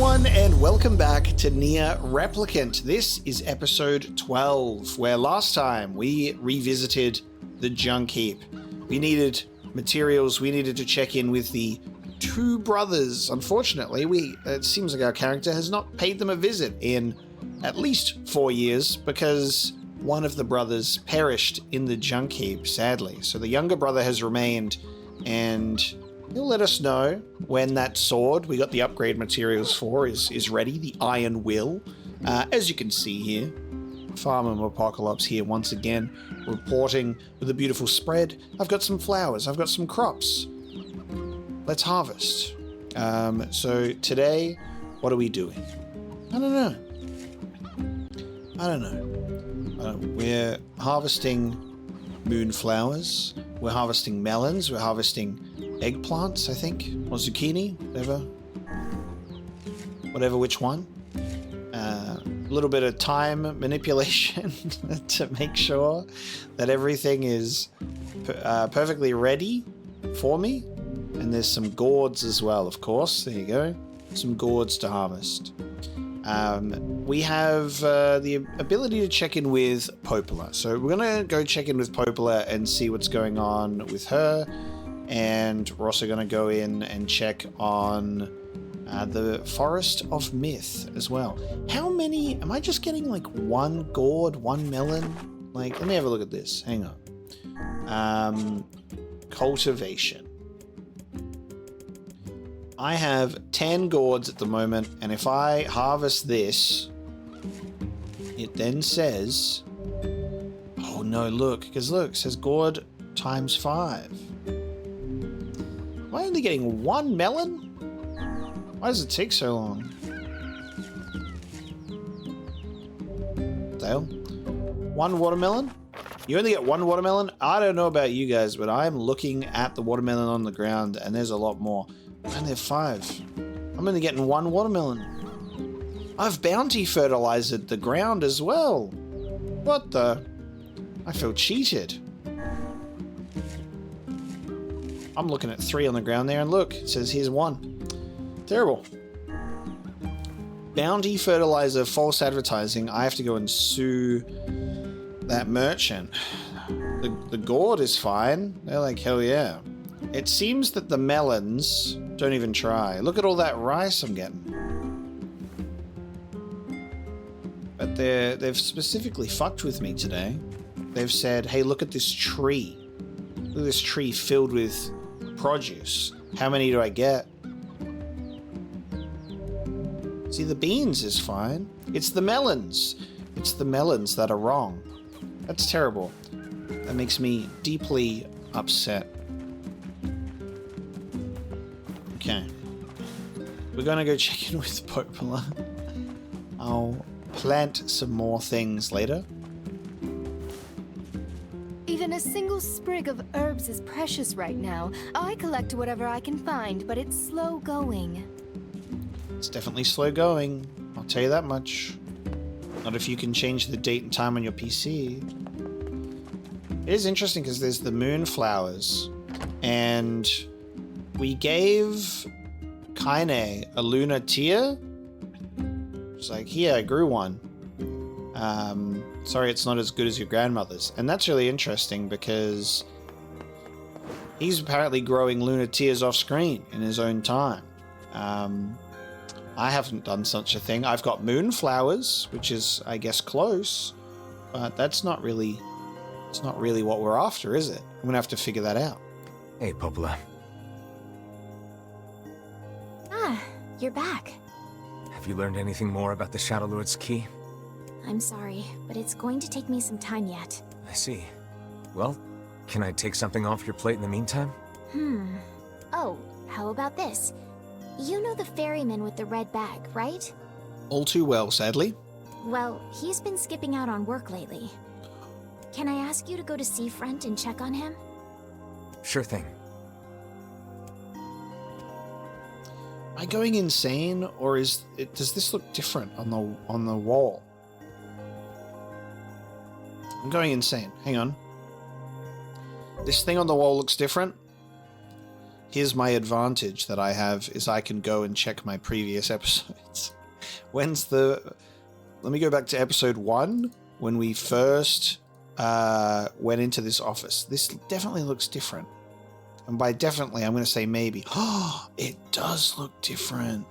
everyone, and welcome back to NieR Replicant. This is episode 12, where last time we revisited the junk heap. We needed materials, we needed to check in with the two brothers. Unfortunately, it seems like our character has not paid them a visit in at least 4 years because one of the brothers perished in the junk heap, sadly. So the younger brother has remained, and he'll let us know when that sword we got the upgrade materials for is ready, the Iron Will. As you can see here, Farmer Apocalypse here once again, reporting with a beautiful spread. I've got some flowers, I've got some crops. Let's harvest. So today, what are we doing? I don't know. We're harvesting moonflowers, we're harvesting melons, we're harvesting eggplants, I think, or zucchini, whatever which one. A little bit of time manipulation to make sure that everything is perfectly ready for me. And there's some gourds as well, of course. There you go. Some gourds to harvest. We have the ability to check in with Popola. So we're going to go check in with Popola and see what's going on with her. And we're also going to go in and check on the Forest of Myth as well. How many? Am I just getting like one gourd, one melon? Like, let me have a look at this. Hang on. Cultivation. I have 10 gourds at the moment, and if I harvest this, it then says, oh no, look, because look, it says gourd times 5. Am I only getting one melon? Why does it take so long? Dale? One watermelon? You only get one watermelon? I don't know about you guys, but I'm looking at the watermelon on the ground, and there's a lot more. I only have 5. I'm only getting one watermelon. I've bounty fertilized the ground as well. What the? I feel cheated. I'm looking at 3 on the ground there, and look, it says here's 1. Terrible. Bounty fertilizer, false advertising. I have to go and sue that merchant. The gourd is fine. They're like, hell yeah. It seems that the melons don't even try. Look at all that rice I'm getting. But they've specifically fucked with me today. They've said, hey, look at this tree. Look at this tree filled with produce. How many do I get? See, the beans is fine. It's the melons. It's the melons that are wrong. That's terrible. That makes me deeply upset. Okay. We're gonna go check in with Popola. I'll plant some more things later. Even a single sprig of herbs is precious right now. I collect whatever I can find, but it's slow going. It's definitely slow going. I'll tell you that much. Not if you can change the date and time on your PC. It is interesting because there's the moonflowers, and we gave Kaine a lunar tear. It's like, here, I grew one. Sorry it's not as good as your grandmother's. And that's really interesting because he's apparently growing lunar tears off screen in his own time. I haven't done such a thing. I've got moonflowers, which is, I guess, close, but that's not really, it's not really what we're after, is it? I'm gonna have to figure that out. Hey, Popola. Ah, you're back. Have you learned anything more about the Shadow Lord's key? I'm sorry, but it's going to take me some time yet. I see. Well, can I take something off your plate in the meantime? Oh, how about this? You know the ferryman with the red bag, right? All too well, sadly. Well, he's been skipping out on work lately. Can I ask you to go to Seafront and check on him? Sure thing. Am I going insane, or does this look different on the wall? I'm going insane. Hang on. This thing on the wall looks different. Here's my advantage that I have is I can go and check my previous episodes. Let me go back to episode 1 when we first went into this office. This definitely looks different. And by definitely, I'm going to say maybe. Oh, it does look different.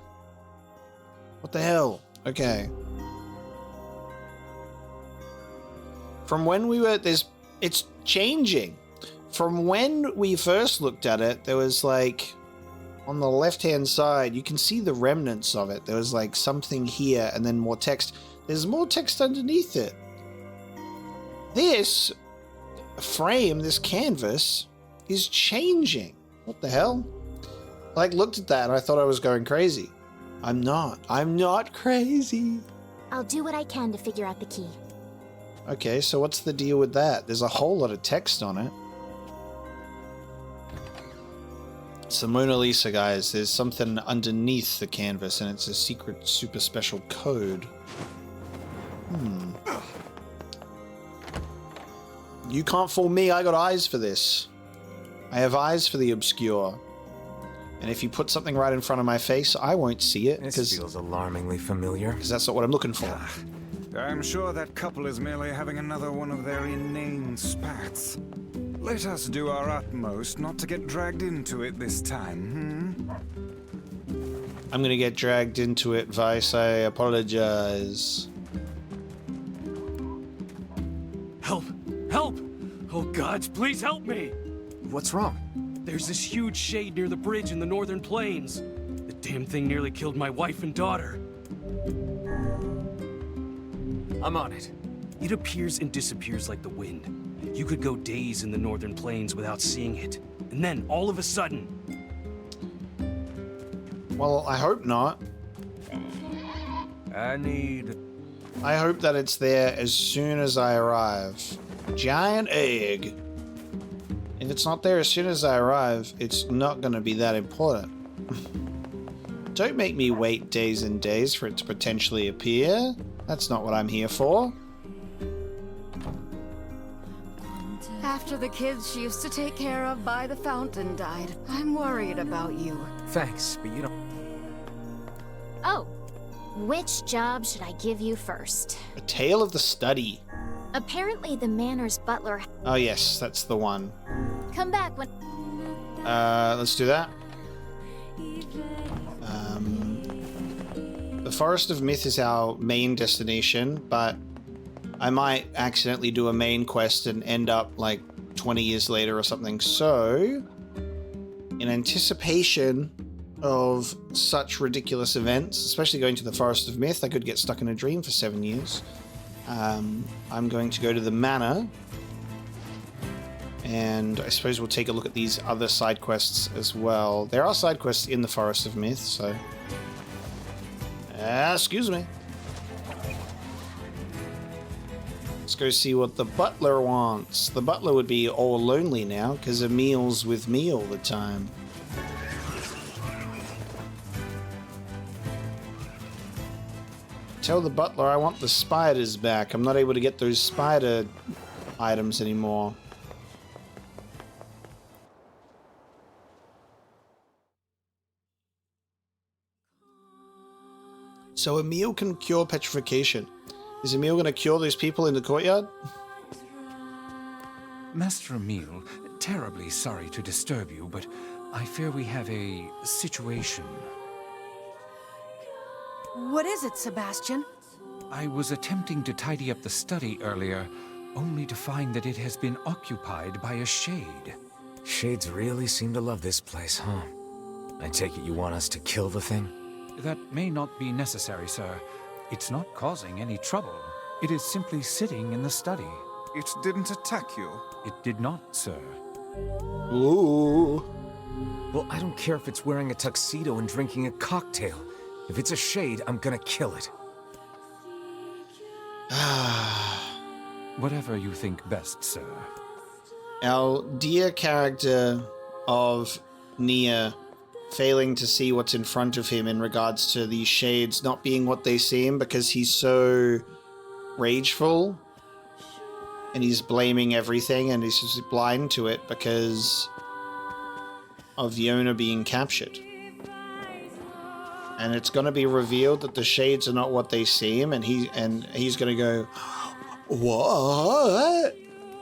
What the hell? Okay. From when we were, it's changing. From when we first looked at it, there was like, on the left-hand side, you can see the remnants of it. There was like something here and then more text. There's more text underneath it. This frame, this canvas, is changing. What the hell? I looked at that and I thought I was going crazy. I'm not. I'm not crazy. I'll do what I can to figure out the key. Okay, so what's the deal with that? There's a whole lot of text on it. It's the Mona Lisa, guys. There's something underneath the canvas, and it's a secret, super special code. You can't fool me. I got eyes for this. I have eyes for the obscure. And if you put something right in front of my face, I won't see it. This feels alarmingly familiar. Because that's not what I'm looking for. I'm sure that couple is merely having another one of their inane spats. Let us do our utmost not to get dragged into it this time, I'm gonna get dragged into it, Vice. I apologize. Help! Help! Oh gods, please help me! What's wrong? There's this huge shade near the bridge in the northern plains. The damn thing nearly killed my wife and daughter. I'm on it. It appears and disappears like the wind. You could go days in the northern plains without seeing it. And then, all of a sudden... Well, I hope not. I hope that it's there as soon as I arrive. Giant egg. If it's not there as soon as I arrive, it's not going to be that important. Don't make me wait days and days for it to potentially appear. That's not what I'm here for. After the kids she used to take care of by the fountain died, I'm worried about you. Thanks, but you don't... Oh, which job should I give you first? A Tale of the Study. Apparently the manor's butler... Oh yes, that's the one. Come back when... Let's do that. The Forest of Myth is our main destination, but I might accidentally do a main quest and end up like 20 years later or something. So, in anticipation of such ridiculous events, especially going to the Forest of Myth, I could get stuck in a dream for 7 years. I'm going to go to the manor, and I suppose we'll take a look at these other side quests as well. There are side quests in the Forest of Myth, so... excuse me. Let's go see what the butler wants. The butler would be all lonely now, because Emil's with me all the time. Tell the butler I want the spiders back. I'm not able to get those spider items anymore. So Emil can cure petrification. Is Emil going to cure those people in the courtyard? Master Emil, terribly sorry to disturb you, but I fear we have a situation. What is it, Sebastian? I was attempting to tidy up the study earlier, only to find that it has been occupied by a shade. Shades really seem to love this place, huh? I take it you want us to kill the thing? That may not be necessary, sir. It's not causing any trouble. It is simply sitting in the study. It didn't attack you? It did not, sir. Ooh. Well, I don't care if it's wearing a tuxedo and drinking a cocktail. If it's a shade, I'm gonna kill it. Whatever you think best, sir. Our dear character of NieR failing to see what's in front of him in regards to these shades not being what they seem because he's so rageful and he's blaming everything and he's just blind to it because of the owner being captured. And it's going to be revealed that the shades are not what they seem, and he's going to go, what?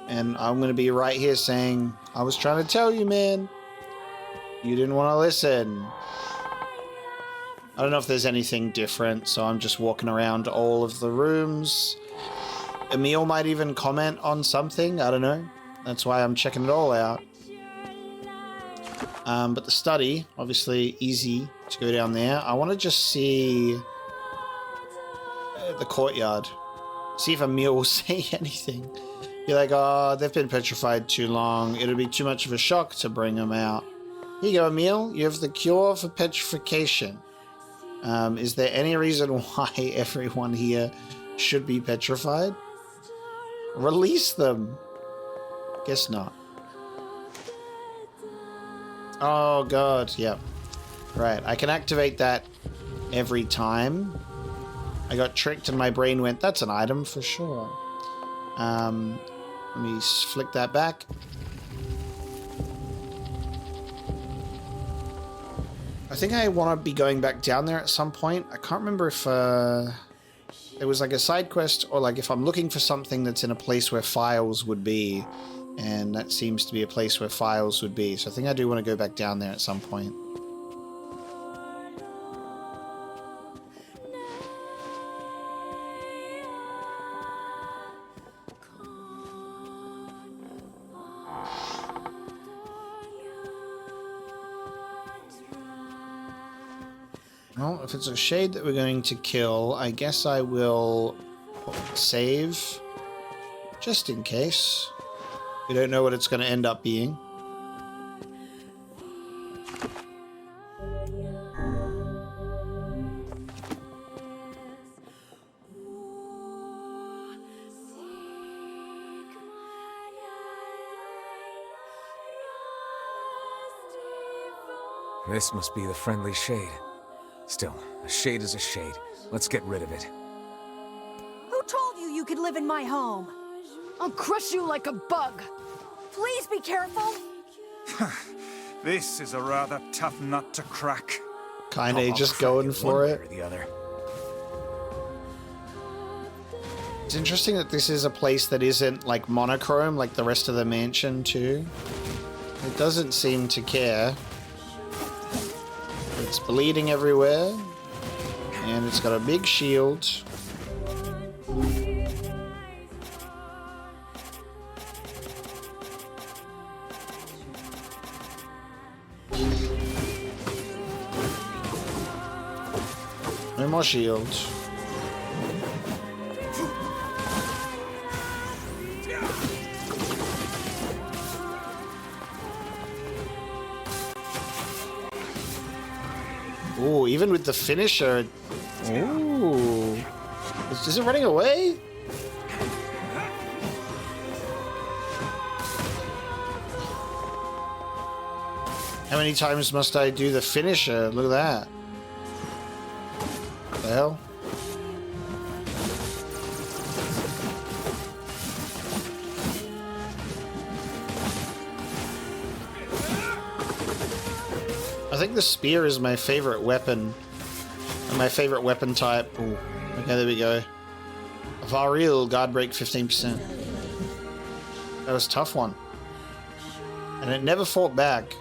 And I'm going to be right here saying, I was trying to tell you, man. You didn't want to listen. I don't know if there's anything different, so I'm just walking around all of the rooms. Emil might even comment on something, I don't know. That's why I'm checking it all out. But the study, obviously easy to go down there. I want to just see the courtyard. See if Emil will say anything. Be like, oh, they've been petrified too long. It'll be too much of a shock to bring them out. Here you go, Emil. You have the cure for petrification. Is there any reason why everyone here should be petrified? Release them. Guess not. Oh, God. Yep. Right. I can activate that every time. I got tricked and my brain went, that's an item for sure. Let me flick that back. I think I want to be going back down there at some point. I can't remember if it was like a side quest or like if I'm looking for something that's in a place where files would be. And that seems to be a place where files would be. So I think I do want to go back down there at some point. Well, if it's a shade that we're going to kill, I guess I will save just in case. We don't know what it's going to end up being. This must be the friendly shade. Still, a shade is a shade. Let's get rid of it. Who told you you could live in my home? I'll crush you like a bug. Please be careful. This is a rather tough nut to crack. Kinda just going for it. Or the other. It's interesting that this is a place that isn't like monochrome like the rest of the mansion too. It doesn't seem to care. It's bleeding everywhere. And it's got a big shield. No more shields. Ooh, even with the finisher. Ooh. Is it running away? How many times must I do the finisher? Look at that. What the hell? I think the spear is my favorite weapon. And my favorite weapon type. Ooh. Okay, there we go. Varil, guard break 15%. That was a tough one. And it never fought back.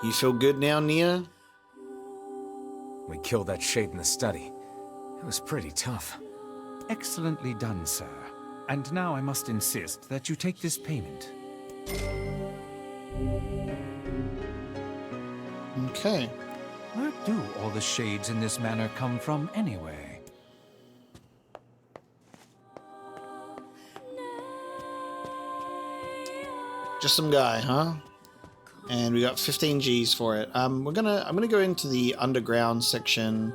You feel good now, NieR? We killed that shade in the study. It was pretty tough. Excellently done, sir. And now I must insist that you take this payment. Okay. Where do all the shades in this manor come from, anyway? Just some guy, huh? And we got 15 Gs for it. I'm gonna go into the underground section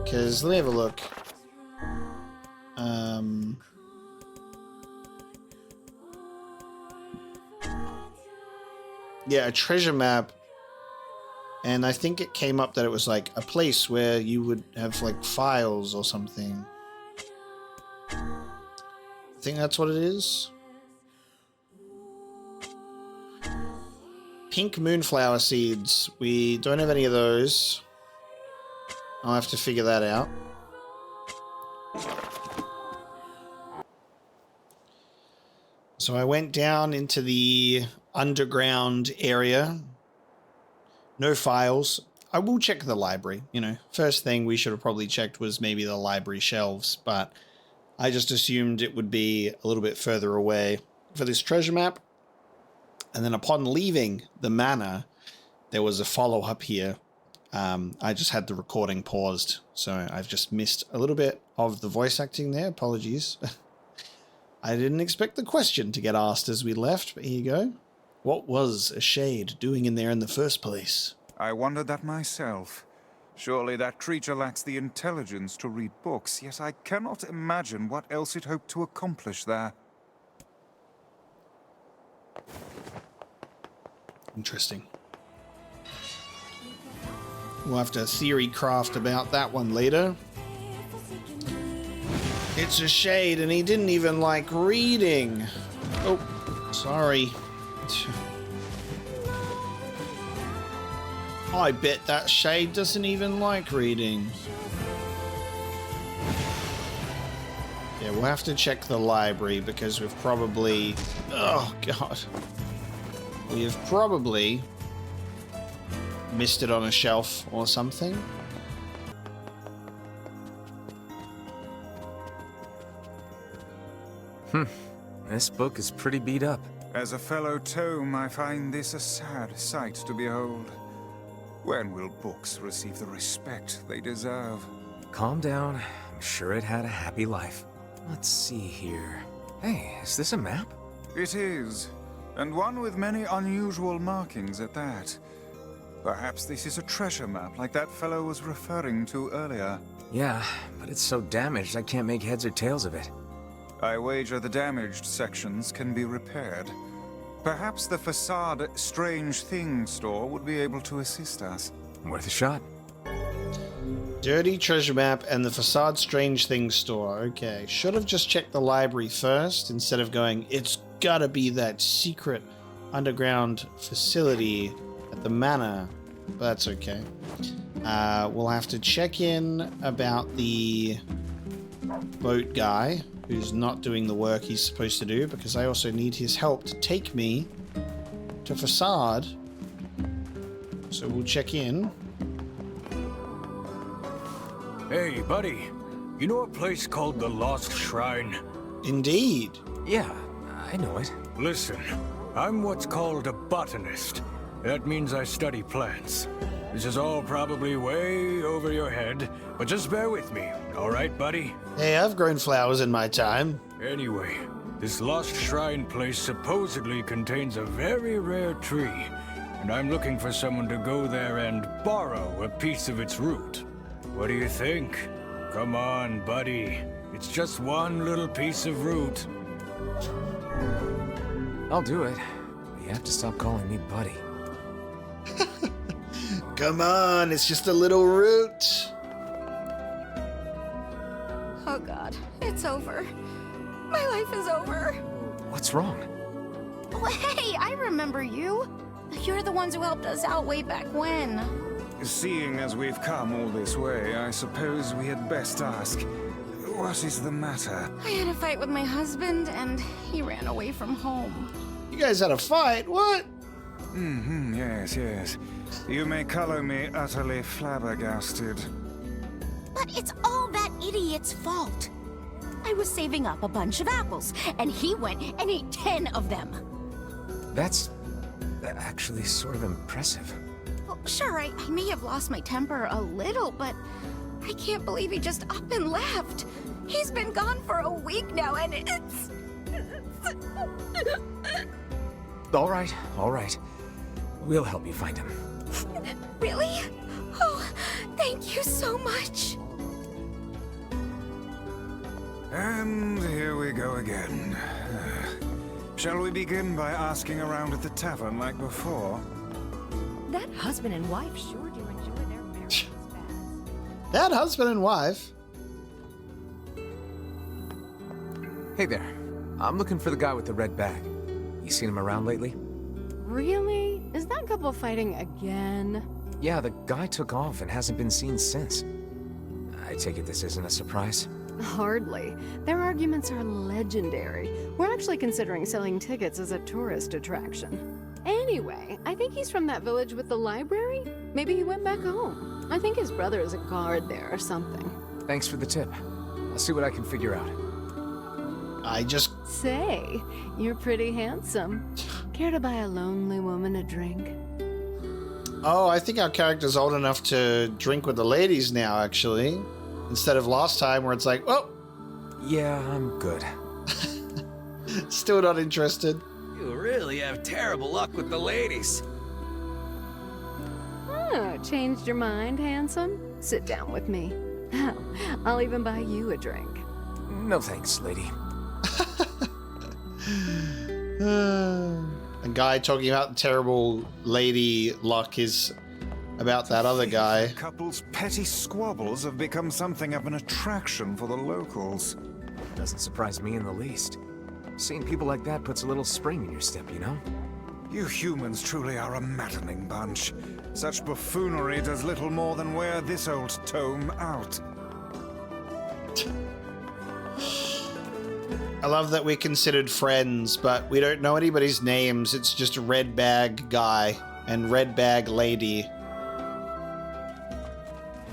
because let me have a look. Yeah, a treasure map. And I think it came up that it was like a place where you would have like files or something. I think that's what it is. Pink moonflower seeds. We don't have any of those. I'll have to figure that out. So I went down into the underground area. No files. I will check the library. You know, first thing we should have probably checked was maybe the library shelves, but I just assumed it would be a little bit further away for this treasure map. And then upon leaving the manor, there was a follow-up here. I just had the recording paused, so I've just missed a little bit of the voice acting there. Apologies. I didn't expect the question to get asked as we left, but here you go. What was a shade doing in there in the first place? I wondered that myself. Surely that creature lacks the intelligence to read books, yet I cannot imagine what else it hoped to accomplish there. Interesting. We'll have to theory craft about that one later. It's a shade, and he didn't even like reading. Oh, sorry. I bet that shade doesn't even like reading. Yeah, we'll have to check the library because we've probably... Oh, God. We have probably missed it on a shelf or something. This book is pretty beat up. As a fellow tome, I find this a sad sight to behold. When will books receive the respect they deserve? Calm down. I'm sure it had a happy life. Let's see here. Hey, is this a map? It is, and one with many unusual markings at that. Perhaps this is a treasure map like that fellow was referring to earlier. Yeah, but it's so damaged I can't make heads or tails of it. I wager the damaged sections can be repaired. Perhaps the facade Strange Thing store would be able to assist us. Worth a shot. Dirty treasure map and the facade Strange Things store. Okay, should have just checked the library first instead of going, it's gotta be that secret underground facility at the manor. But that's okay. We'll have to check in about the boat guy who's not doing the work he's supposed to do, because I also need his help to take me to facade. So we'll check in. Hey, buddy. You know a place called the Lost Shrine? Indeed. Yeah, I know it. Listen, I'm what's called a botanist. That means I study plants. This is all probably way over your head, but just bear with me, all right, buddy? Hey, I've grown flowers in my time. Anyway, this Lost Shrine place supposedly contains a very rare tree, and I'm looking for someone to go there and borrow a piece of its root. What do you think? Come on, buddy. It's just one little piece of root. I'll do it. But you have to stop calling me buddy. Come on, it's just a little root. Oh God, it's over. My life is over. What's wrong? Oh, hey, I remember you. You're the ones who helped us out way back when. Seeing as we've come all this way, I suppose we had best ask, what is the matter? I had a fight with my husband, and he ran away from home. You guys had a fight? What? Yes, yes. You may color me utterly flabbergasted. But it's all that idiot's fault. I was saving up a bunch of apples, and he went and ate 10 of them. That's actually sort of impressive. Well, sure, I may have lost my temper a little, but I can't believe he just up and left. He's been gone for a week now, and it's... All right, all right. We'll help you find him. Really? Oh, thank you so much. And here we go again. Shall we begin by asking around at the tavern like before? That husband and wife sure do enjoy their marriage bad. That husband and wife. Hey there. I'm looking for the guy with the red bag. You seen him around lately? Really? Is that couple fighting again? Yeah, the guy took off and hasn't been seen since. I take it this isn't a surprise? Hardly. Their arguments are legendary. We're actually considering selling tickets as a tourist attraction. Anyway, I think he's from that village with the library. Maybe he went back home. I think his brother is a guard there or something. Thanks for the tip. I'll see what I can figure out. Say, you're pretty handsome. Care to buy a lonely woman a drink? Oh, I think our character's old enough to drink with the ladies now, actually. Instead of last time where it's like, oh! Yeah, I'm good. Still not interested. You really have terrible luck with the ladies. Oh, changed your mind, handsome? Sit down with me. I'll even buy you a drink. No thanks, lady. A guy talking about terrible lady luck is about that other guy. The couple's petty squabbles have become something of an attraction for the locals. Doesn't surprise me in the least. Seeing people like that puts a little spring in your step, you know? You humans truly are a maddening bunch. Such buffoonery does little more than wear this old tome out. I love that we're considered friends, but we don't know anybody's names. It's just Red Bag Guy and Red Bag Lady.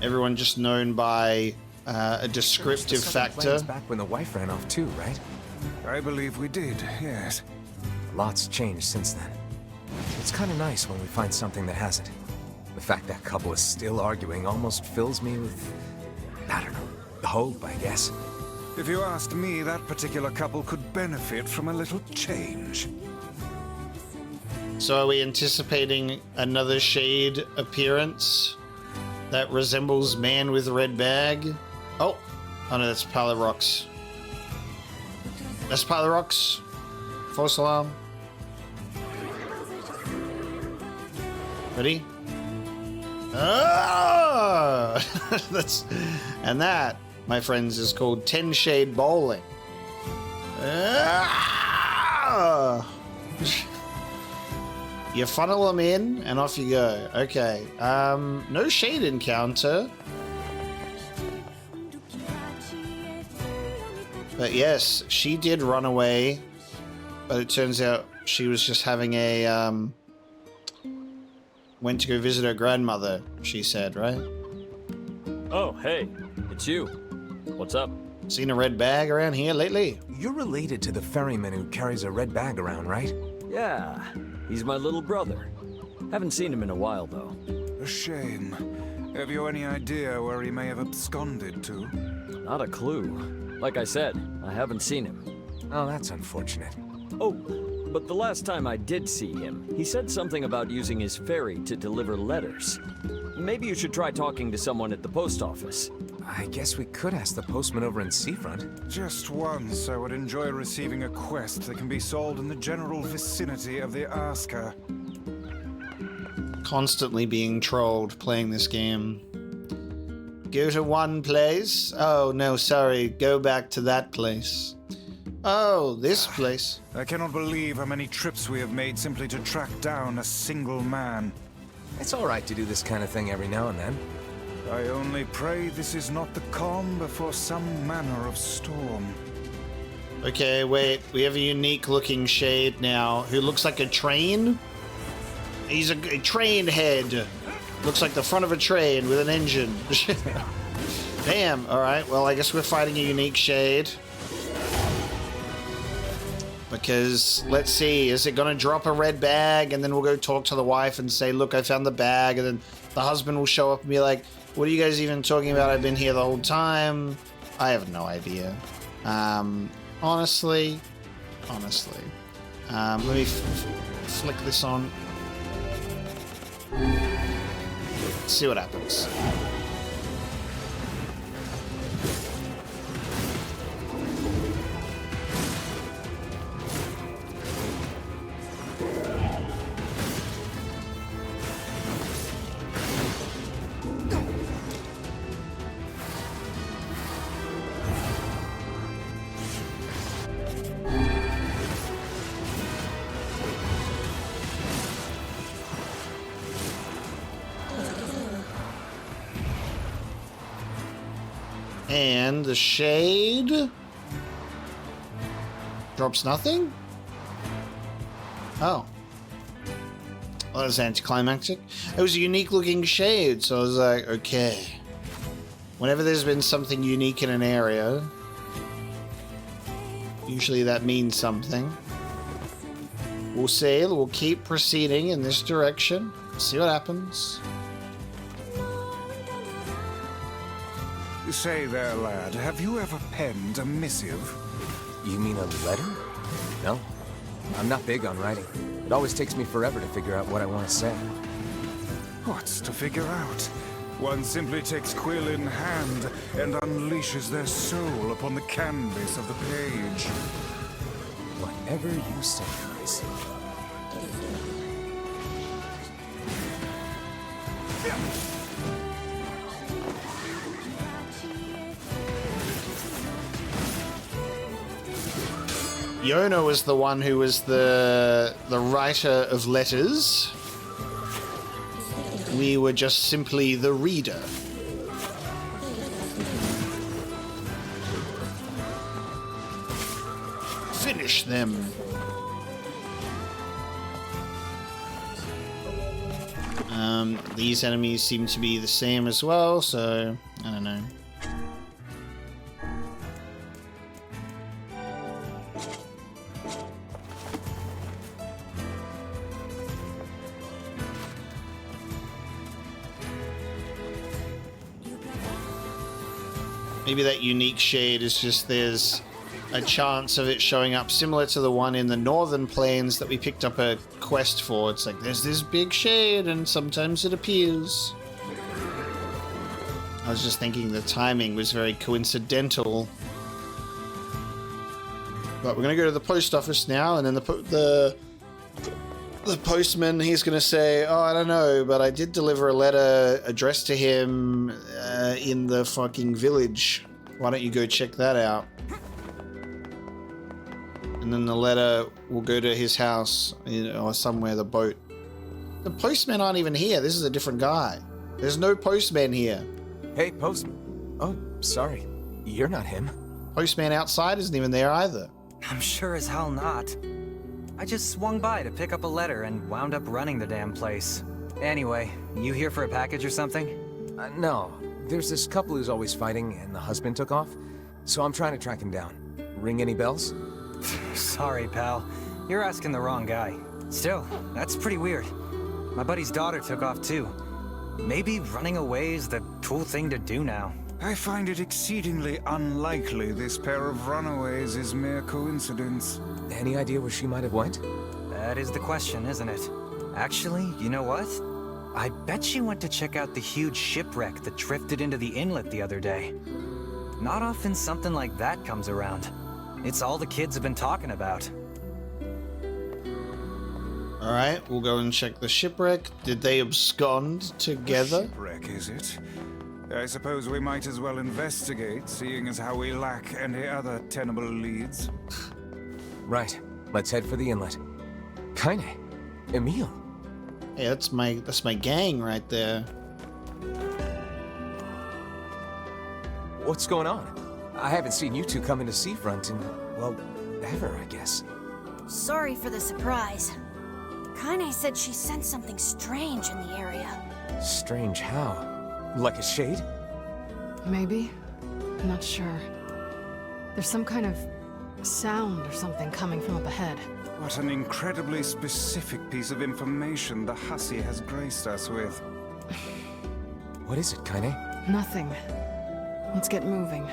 Everyone just known by a descriptive factor. Back when the wife ran off too, right? I believe we did, yes. A lot's changed since then. It's kind of nice when we find something that hasn't. The fact that couple is still arguing almost fills me with, I don't know, hope, I guess. If you asked me, that particular couple could benefit from a little change. So are we anticipating another shade appearance that resembles Man with Red Bag? Oh no, that's Pile of Rocks. That's Pile of Rocks. False alarm. Ready? Ah! And that, my friends, is called 10 Shade Bowling. Ah! You funnel them in and off you go. Okay. No shade encounter. But yes, she did run away. But it turns out she was just having a, went to go visit her grandmother, she said, right? Oh, hey. It's you. What's up? Seen a red bag around here lately? You're related to the ferryman who carries a red bag around, right? Yeah. He's my little brother. Haven't seen him in a while, though. A shame. Have you any idea where he may have absconded to? Not a clue. Like I said, I haven't seen him. Oh, that's unfortunate. Oh, but the last time I did see him, he said something about using his ferry to deliver letters. Maybe you should try talking to someone at the post office. I guess we could ask the postman over in Seafront. Just once, I would enjoy receiving a quest that can be solved in the general vicinity of the Asker. Constantly being trolled playing this game. Go to one place. Oh, no, sorry. Go back to that place. Oh, this place. I cannot believe how many trips we have made simply to track down a single man. It's all right to do this kind of thing every now and then. I only pray this is not the calm before some manner of storm. Okay, wait. We have a unique-looking shade now who looks like a train. He's a train head. Looks like the front of a train with an engine. Damn. All right. Well, I guess we're fighting a unique shade. Because, let's see, is it going to drop a red bag and then we'll go talk to the wife and say, look, I found the bag, and then the husband will show up and be like, what are you guys even talking about? I've been here the whole time. I have no idea. Honestly. Let me flick this on. See what happens. And the shade drops nothing? Oh. Well, that was anticlimactic. It was a unique looking shade, so I was like, okay. Whenever there's been something unique in an area, usually that means something. We'll see. We'll keep proceeding in this direction. See what happens. Say there, lad, have you ever penned a missive? You mean a letter? No. I'm not big on writing. It always takes me forever to figure out what I want to say. What's to figure out? One simply takes quill in hand and unleashes their soul upon the canvas of the page. Whatever you say, Chris. Yona was the one who was the writer of letters. We were just simply the reader. Finish them. These enemies seem to be the same as well, so I don't know. Maybe that unique shade is just there's a chance of it showing up similar to the one in the northern plains that we picked up a quest for. It's like there's this big shade and sometimes it appears. I was just thinking the timing was very coincidental. But we're going to go to the post office now, and then the postman, he's going to say, oh, I don't know, but I did deliver a letter addressed to him in the fucking village. Why don't you go check that out? And then the letter will go to his house, or somewhere, the boat. The postmen aren't even here. This is a different guy. There's no postman here. Hey, postman. Oh, sorry. You're not him. Postman outside isn't even there either. I'm sure as hell not. I just swung by to pick up a letter and wound up running the damn place. Anyway, you here for a package or something? No. There's this couple who's always fighting, and the husband took off. So I'm trying to track him down. Ring any bells? Sorry, pal. You're asking the wrong guy. Still, that's pretty weird. My buddy's daughter took off too. Maybe running away is the cool thing to do now. I find it exceedingly unlikely this pair of runaways is mere coincidence. Any idea where she might have went? That is the question, isn't it? Actually, you know what? I bet she went to check out the huge shipwreck that drifted into the inlet the other day. Not often something like that comes around. It's all the kids have been talking about. Alright, we'll go and check the shipwreck. Did they abscond together? The shipwreck, is it? I suppose we might as well investigate, seeing as how we lack any other tenable leads. Right. Let's head for the inlet. Kaine. Emil. Hey, that's my gang right there. What's going on? I haven't seen you two come into Seafront in, well, ever, I guess. Sorry for the surprise. Kaine said she sensed something strange in the area. Strange how? Like a shade? Maybe. I'm not sure. There's some kind of sound or something coming from up ahead. What an incredibly specific piece of information the hussy has graced us with. What is it, Kaine? Nothing. Let's get moving.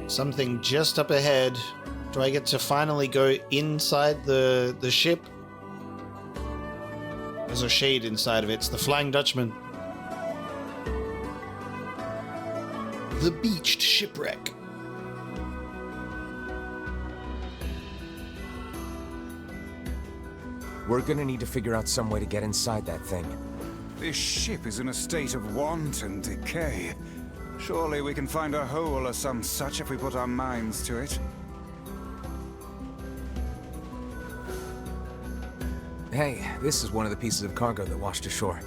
Something just up ahead. Do I get to finally go inside the ship? There's a shade inside of it. It's the Flying Dutchman. The beached shipwreck. We're gonna need to figure out some way to get inside that thing. This ship is in a state of wanton decay. Surely we can find a hole or some such if we put our minds to it. Hey, this is one of the pieces of cargo that washed ashore.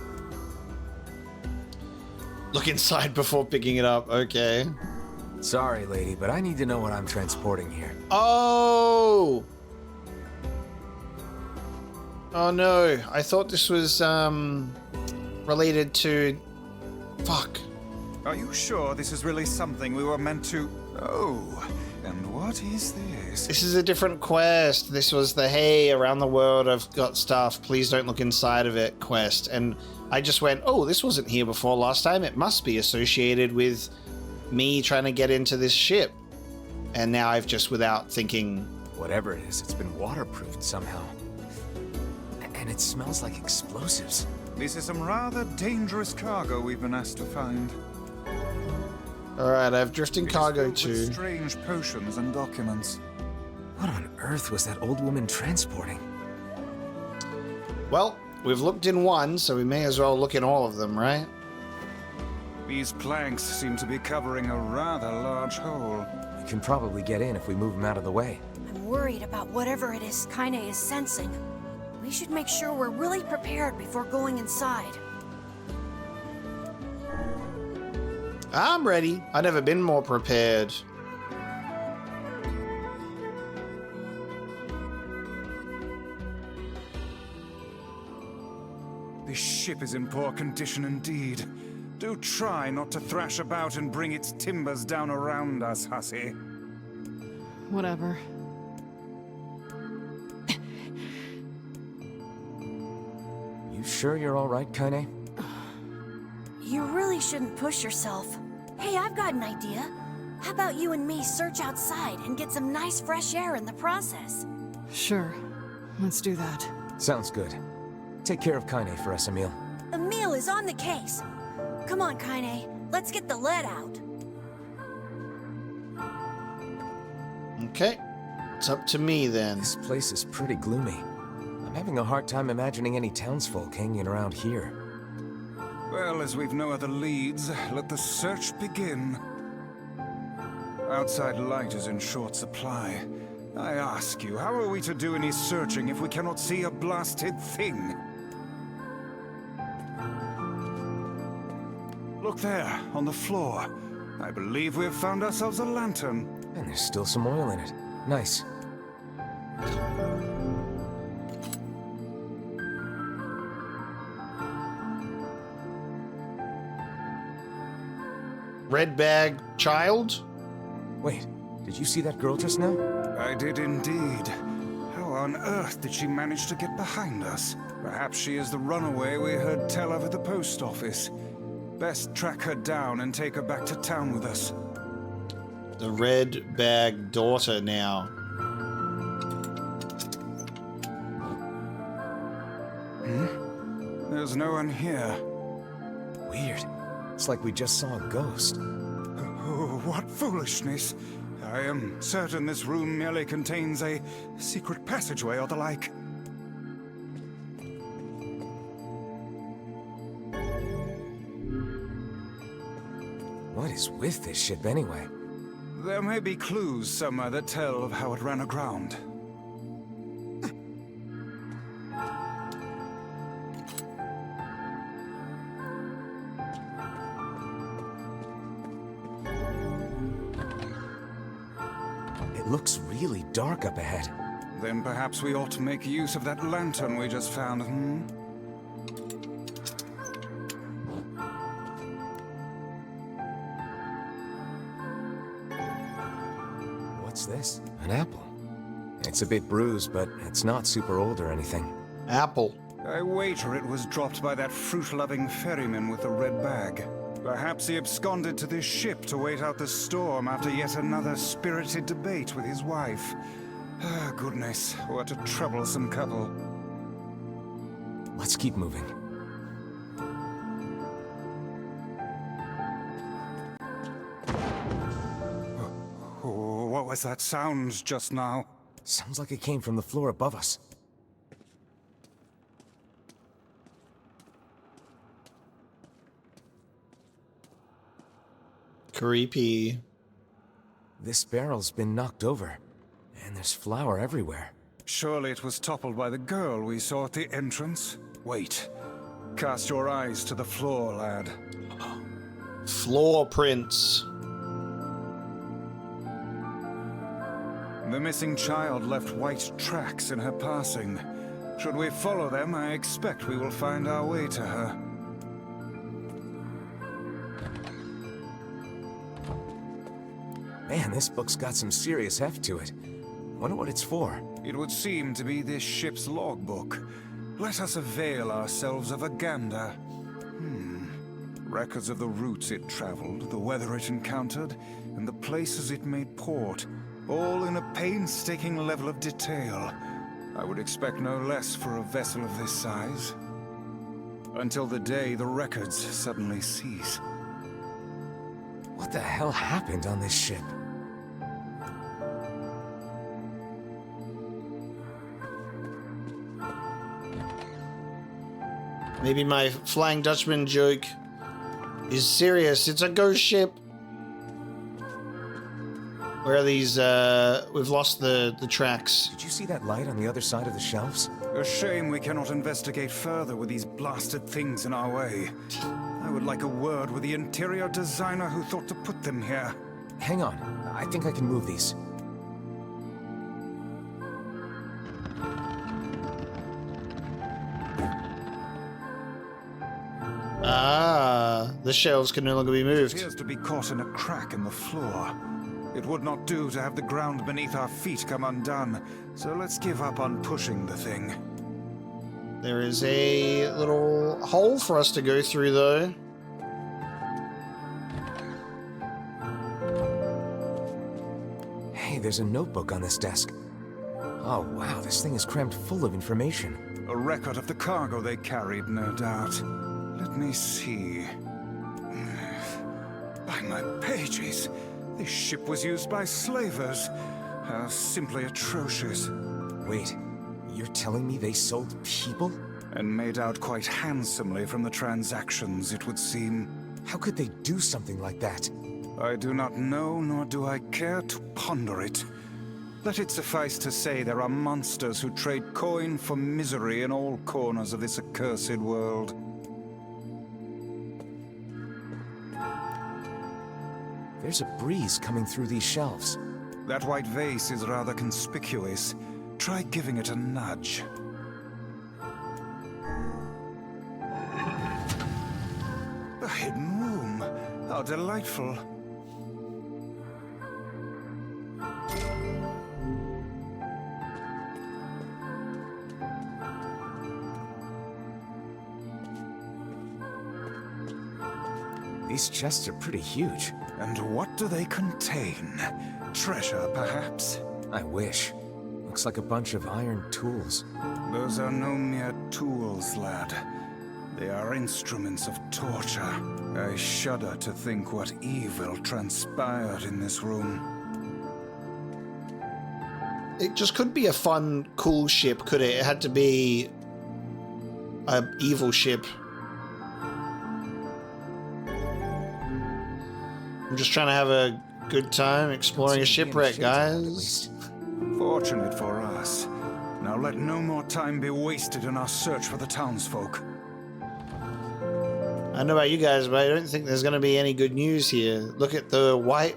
Look inside before picking it up. Okay. Sorry, lady, but I need to know what I'm transporting here. Oh! Oh no, I thought this was, related to... Fuck. Are you sure this is really something we were meant to... Oh, and what is this? This is a different quest. This was the, hey, around the world I've got stuff, please don't look inside of it quest. And I just went, oh, this wasn't here before last time. It must be associated with me trying to get into this ship. And now I've just, without thinking... Whatever it is, it's been waterproofed somehow. And it smells like explosives. This is some rather dangerous cargo we've been asked to find. Alright, I have drifting cargo too. Strange potions and documents. What on earth was that old woman transporting? Well, we've looked in one, so we may as well look in all of them, right? These planks seem to be covering a rather large hole. We can probably get in if we move them out of the way. I'm worried about whatever it is Kaine is sensing. We should make sure we're really prepared before going inside. I'm ready. I've never been more prepared. This ship is in poor condition indeed. Do try not to thrash about and bring its timbers down around us, hussy. Whatever. You sure you're all right, Kaine? You really shouldn't push yourself. Hey, I've got an idea. How about you and me search outside and get some nice fresh air in the process? Sure. Let's do that. Sounds good. Take care of Kaine for us, Emil. Emil is on the case. Come on, Kaine. Let's get the lead out. Okay. It's up to me then. This place is pretty gloomy. I'm having a hard time imagining any townsfolk hanging around here. Well, as we've no other leads, let the search begin. Outside light is in short supply. I ask you, how are we to do any searching if we cannot see a blasted thing? Look there, on the floor. I believe we have found ourselves a lantern. And there's still some oil in it. Nice. Red bag child? Wait, did you see that girl just now? I did indeed. How on earth did she manage to get behind us? Perhaps she is the runaway we heard tell of at the post office. Best track her down and take her back to town with us. The red bag daughter now. There's no one here. Weird. It's like we just saw a ghost. Oh, what foolishness. I am certain this room merely contains a secret passageway or the like. What is with this ship anyway? There may be clues somewhere that tell of how it ran aground. It looks really dark up ahead. Then perhaps we ought to make use of that lantern we just found, What's this? An apple. It's a bit bruised, but it's not super old or anything. Apple. I wager it was dropped by that fruit-loving ferryman with the red bag. Perhaps he absconded to this ship to wait out the storm after yet another spirited debate with his wife. Ah, goodness, what a troublesome couple. Let's keep moving. Oh, what was that sound just now? Sounds like it came from the floor above us. Creepy. This barrel's been knocked over, and there's flour everywhere. Surely it was toppled by the girl we saw at the entrance? Wait. Cast your eyes to the floor, lad. Floor prints. The missing child left white tracks in her passing. Should we follow them, I expect we will find our way to her. Man, this book's got some serious heft to it. Wonder what it's for. It would seem to be this ship's logbook. Let us avail ourselves of a gander. Records of the routes it traveled, the weather it encountered, and the places it made port, all in a painstaking level of detail. I would expect no less for a vessel of this size. Until the day the records suddenly cease. What the hell happened on this ship? Maybe my Flying Dutchman joke is serious. It's a ghost ship. Where are these, we've lost the tracks. Did you see that light on the other side of the shelves? A shame we cannot investigate further with these blasted things in our way. I would like a word with the interior designer who thought to put them here. Hang on. I think I can move these. Ah, the shelves can no longer be It moved. appears to be caught in a crack in the floor. It would not do to have the ground beneath our feet come undone, so let's give up on pushing the thing. There is a little hole for us to go through, though. Hey, there's a notebook on this desk. Oh, wow, this thing is crammed full of information. A record of the cargo they carried, no doubt. Let me see. By my pages, this ship was used by slavers. How simply atrocious. Wait, you're telling me they sold people? And made out quite handsomely from the transactions, it would seem. How could they do something like that? I do not know, nor do I care to ponder it. Let it suffice to say there are monsters who trade coin for misery in all corners of this accursed world. There's a breeze coming through these shelves. That white vase is rather conspicuous. Try giving it a nudge. A hidden room. How delightful. These chests are pretty huge. And what do they contain? Treasure, perhaps? I wish. Looks like a bunch of iron tools. Those are no mere tools, lad. They are instruments of torture. I shudder to think what evil transpired in this room. It just couldn't be a fun, cool ship, could it? It had to be an evil ship. I'm just trying to have a good time exploring a shipwreck, guys. Fortunate for us. Now let no more time be wasted in our search for the townsfolk. I don't know about you guys, but I don't think there's going to be any good news here. Look at the white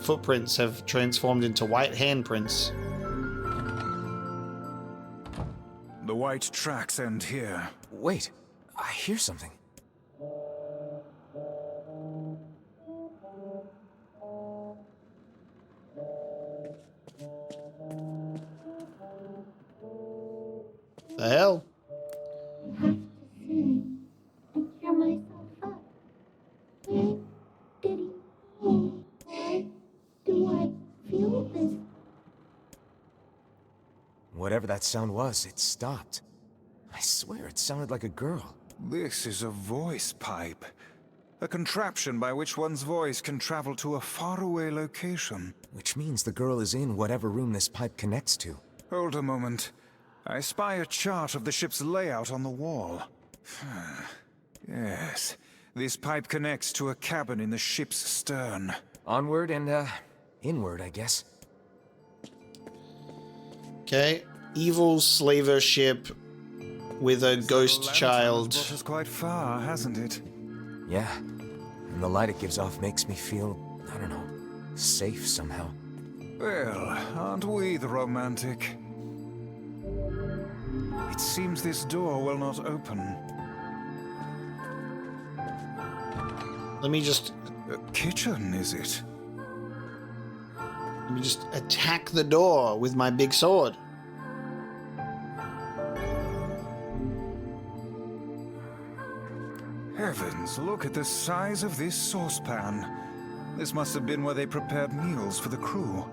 footprints have transformed into white handprints. The white tracks end here. Wait, I hear something. The hell? Whatever that sound was, it stopped. I swear it sounded like a girl. This is a voice pipe. A contraption by which one's voice can travel to a faraway location. Which means the girl is in whatever room this pipe connects to. Hold a moment. I spy a chart of the ship's layout on the wall. Yes, this pipe connects to a cabin in the ship's stern. Onward and, inward, I guess. Okay. Evil slaver ship with a ghost child. Brought us quite far, hasn't it? Yeah. and the light it gives off makes me feel, I don't know, safe somehow. Well, aren't we the romantic? It seems this door will not open. Let me just... A kitchen, is it? Let me just attack the door with my big sword. Heavens, look at the size of this saucepan. This must have been where they prepared meals for the crew.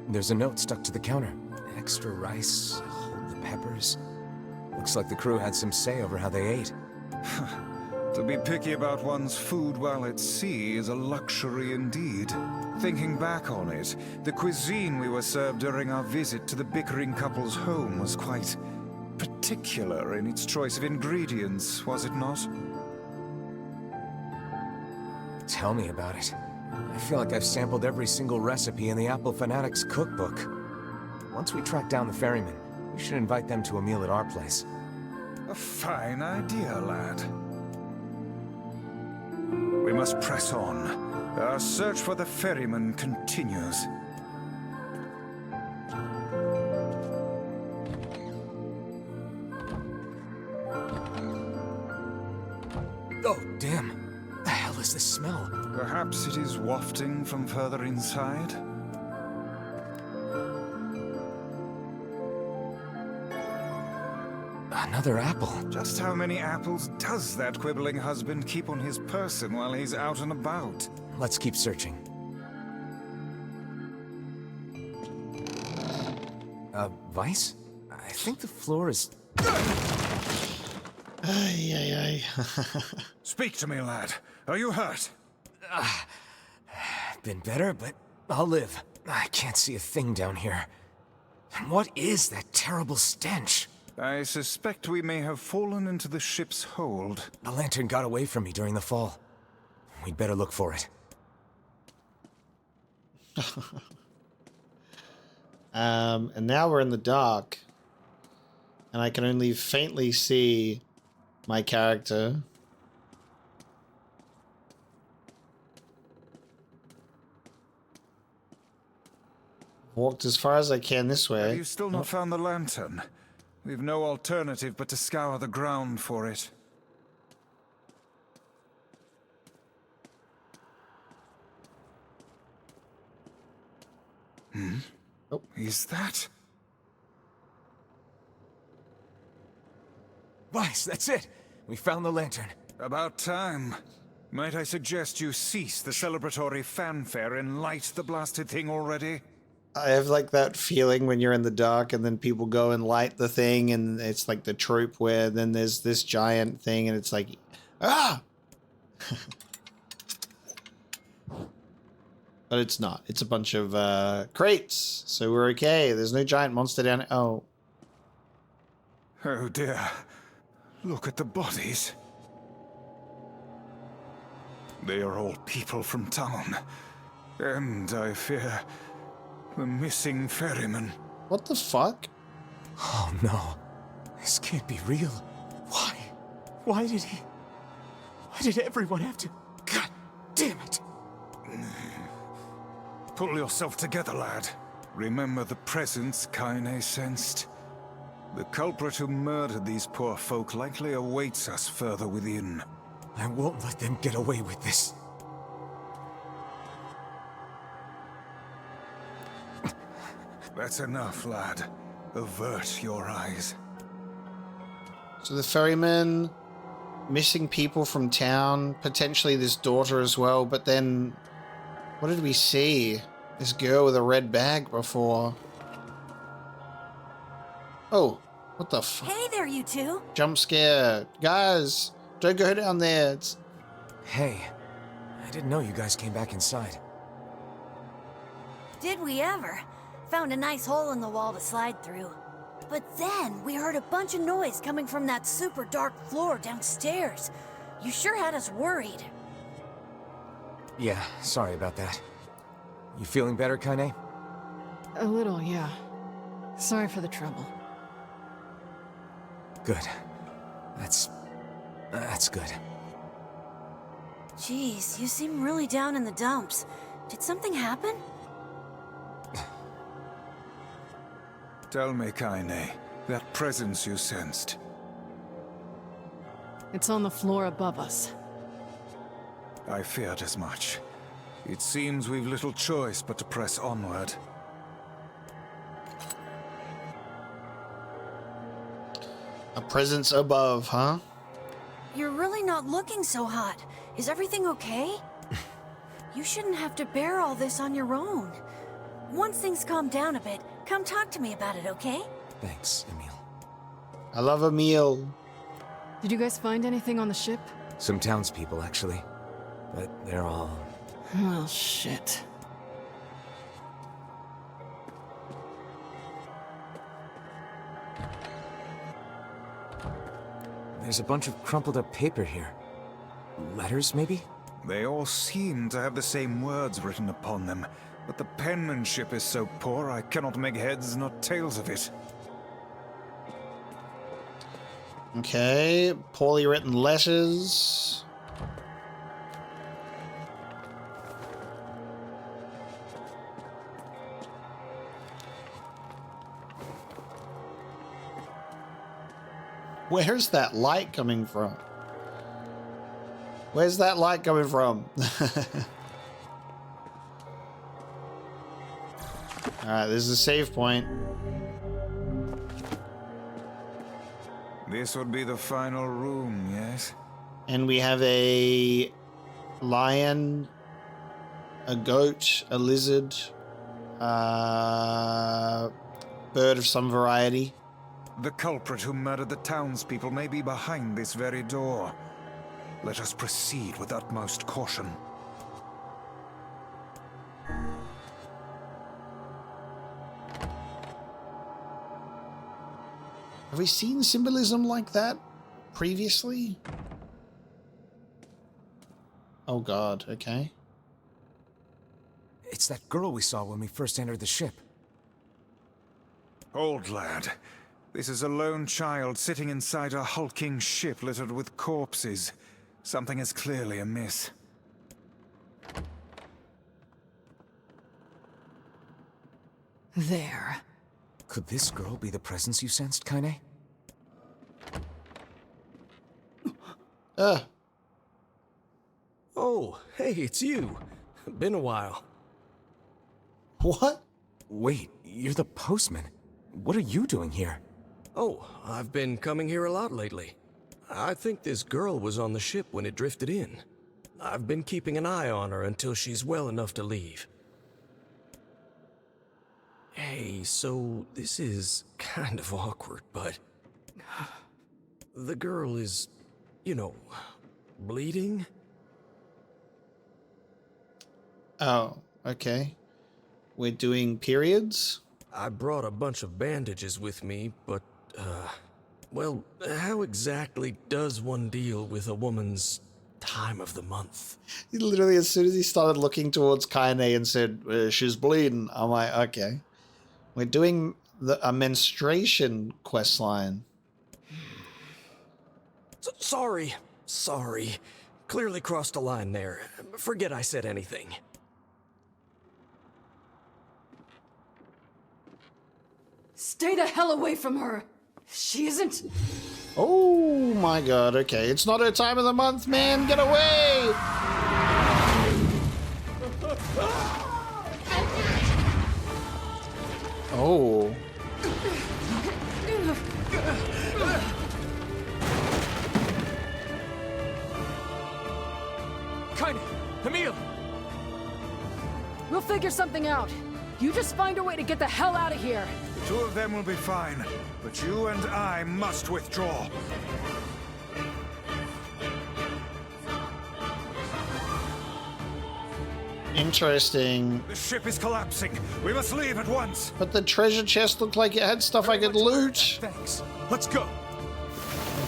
There's a note stuck to the counter. Extra rice, hold the peppers. Looks like the crew had some say over how they ate. To be picky about one's food while at sea is a luxury indeed. Thinking back on it, the cuisine we were served during our visit to the bickering couple's home was quite particular in its choice of ingredients, was it not? Tell me about it. I feel like I've sampled every single recipe in the Apple Fanatics cookbook. Once we track down the ferryman, we should invite them to a meal at our place. A fine idea, lad. We must press on. Our search for the ferryman continues. Oh, damn. The hell is this smell? Perhaps it is wafting from further inside? Another apple. Just how many apples does that quibbling husband keep on his person while he's out and about? Let's keep searching. Vice? I think the floor is... Ay. Speak to me, lad. Are you hurt? Been better, but I'll live. I can't see a thing down here. And what is that terrible stench? I suspect we may have fallen into the ship's hold. The lantern got away from me during the fall. We'd better look for it. And now we're in the dark. And I can only faintly see my character. Walked as far as I can this way. Have you still not found the lantern? We've no alternative but to scour the ground for it. Oh. Is that? Vice, that's it! We found the lantern. About time. Might I suggest you cease the celebratory fanfare and light the blasted thing already? I have like that feeling when you're in the dark and then people go and light the thing and it's like the trope where then there's this giant thing and it's like, ah! But it's not. It's a bunch of crates, so we're okay. There's no giant monster down. Oh. Oh dear. Look at the bodies. They are all people from town. And I fear the missing ferryman. What the fuck? Oh no. This can't be real. Why? Why did everyone have to... God damn it. Pull yourself together, lad. Remember the presence Kaine sensed. The culprit who murdered these poor folk likely awaits us further within. I won't let them get away with this. That's enough, lad. Avert your eyes. So the ferryman, missing people from town, potentially this daughter as well, but then what did we see? This girl with a red bag before. Oh, what the fuck? Hey there, you two. Jump scare. Guys, don't go down there. It's... Hey, I didn't know you guys came back inside. Did we ever? Found a nice hole in the wall to slide through. But then we heard a bunch of noise coming from that super dark floor downstairs. You sure had us worried. Yeah, sorry about that. You feeling better, Kaine? A little, yeah. Sorry for the trouble. Good. That's good. Jeez, you seem really down in the dumps. Did something happen? Tell me, Kaine, that presence you sensed. It's on the floor above us. I feared as much. It seems we've little choice but to press onward. A presence above, huh? You're really not looking so hot. Is everything okay? You shouldn't have to bear all this on your own. Once things calm down a bit, come talk to me about it, okay? Thanks, Emil. I love a meal. Did you guys find anything on the ship? Some townspeople, actually. But they're all... Well, shit. There's a bunch of crumpled up paper here. Letters, maybe? They all seem to have the same words written upon them, but the penmanship is so poor I cannot make heads nor tails of it. Okay, poorly written letters. Where's that light coming from? Where's that light coming from? Alright, this is a save point. This would be the final room, yes? And we have a lion, a goat, a lizard, bird of some variety. The culprit who murdered the townspeople may be behind this very door. Let us proceed with utmost caution. Have we seen symbolism like that previously? Oh god, okay. It's that girl we saw when we first entered the ship. Old lad, this is a lone child sitting inside a hulking ship littered with corpses. Something is clearly amiss. There. Could this girl be the presence you sensed, Kaine? Oh, hey, it's you. Been a while. What? Wait, you're the postman. What are you doing here? Oh, I've been coming here a lot lately. I think this girl was on the ship when it drifted in. I've been keeping an eye on her until she's well enough to leave. Hey, so this is kind of awkward, but... the girl is, you know, bleeding? Oh, okay. We're doing periods? I brought a bunch of bandages with me, but, well, how exactly does one deal with a woman's time of the month? Literally, as soon as he started looking towards Kaine and said, she's bleeding, I'm like, okay. We're doing a menstruation quest line. Sorry. Clearly crossed a line there. Forget I said anything. Stay the hell away from her! She isn't... Oh my god, okay. It's not her time of the month, man! Get away! Oh. Kaine! Emil! We'll figure something out. You just find a way to get the hell out of here. The two of them will be fine, but you and I must withdraw. Interesting. The ship is collapsing. We must leave at once. But the treasure chest looked like it had stuff I could loot. Thanks. Let's go.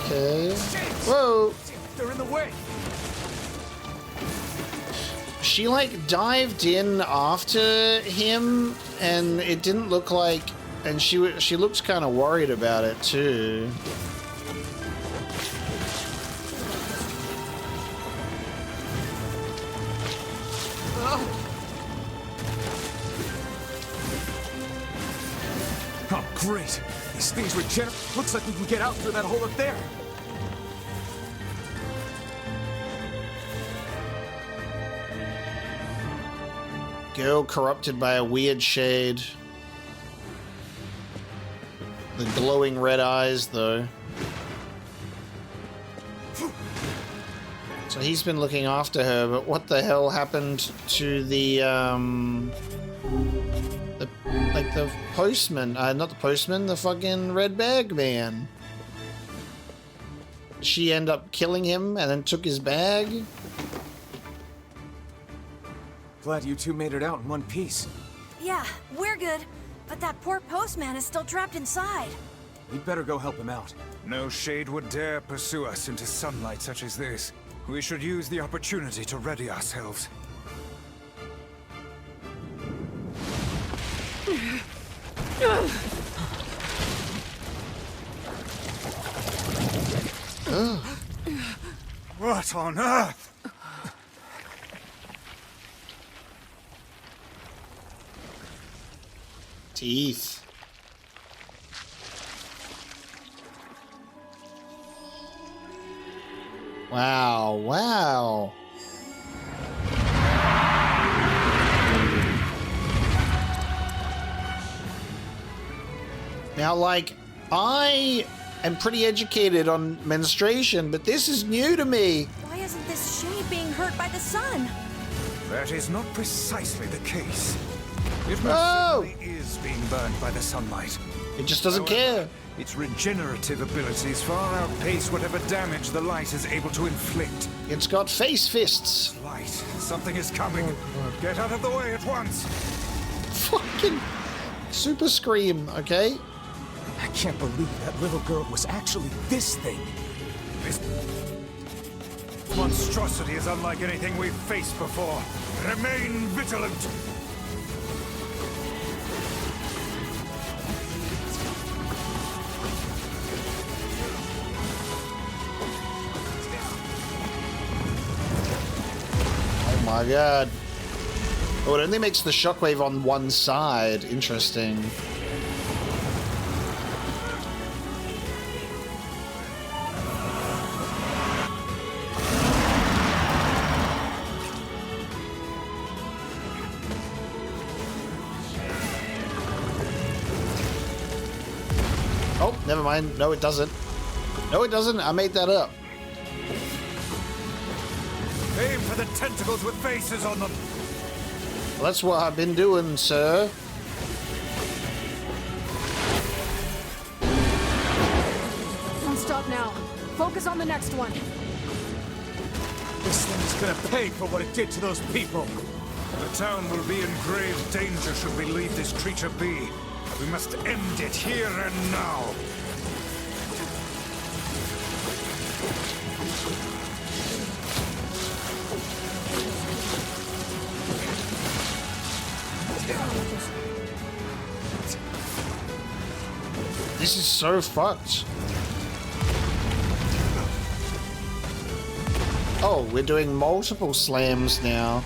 Okay. Whoa. They're in the way. She like dived in after him, and it didn't look like, and she looked kind of worried about it too. Great. These things regenerate. Looks like we can get out through that hole up there. Girl corrupted by a weird shade. The glowing red eyes, though. So he's been looking after her, but what the hell happened to the postman? Not the postman, the fucking red bag man. Did she end up killing him and then took his bag? Glad you two made it out in one piece. Yeah, we're good. But that poor postman is still trapped inside. We'd better go help him out. No shade would dare pursue us into sunlight such as this. We should use the opportunity to ready ourselves. What on earth? Teeth. Wow, wow. Now, like, I am pretty educated on menstruation, but this is new to me. Why isn't this shade being hurt by the sun? That is not precisely the case. It most certainly is being burned by the sunlight. It just doesn't care. Its regenerative abilities far outpace whatever damage the light is able to inflict. It's got face fists. Light, something is coming. Get out of the way at once. Fucking super scream, okay? I can't believe that little girl was actually this thing. This monstrosity is unlike anything we've faced before. Remain vigilant. Oh my god. Oh, it only makes the shockwave on one side. Interesting. Oh, never mind. No, it doesn't. No, it doesn't. I made that up. Aim for the tentacles with faces on them. Well, that's what I've been doing, sir. Don't stop now. Focus on the next one. This thing's gonna pay for what it did to those people. The town will be in grave danger should we leave this creature be. We must end it here and now. This is so fucked. Oh, we're doing multiple slams now.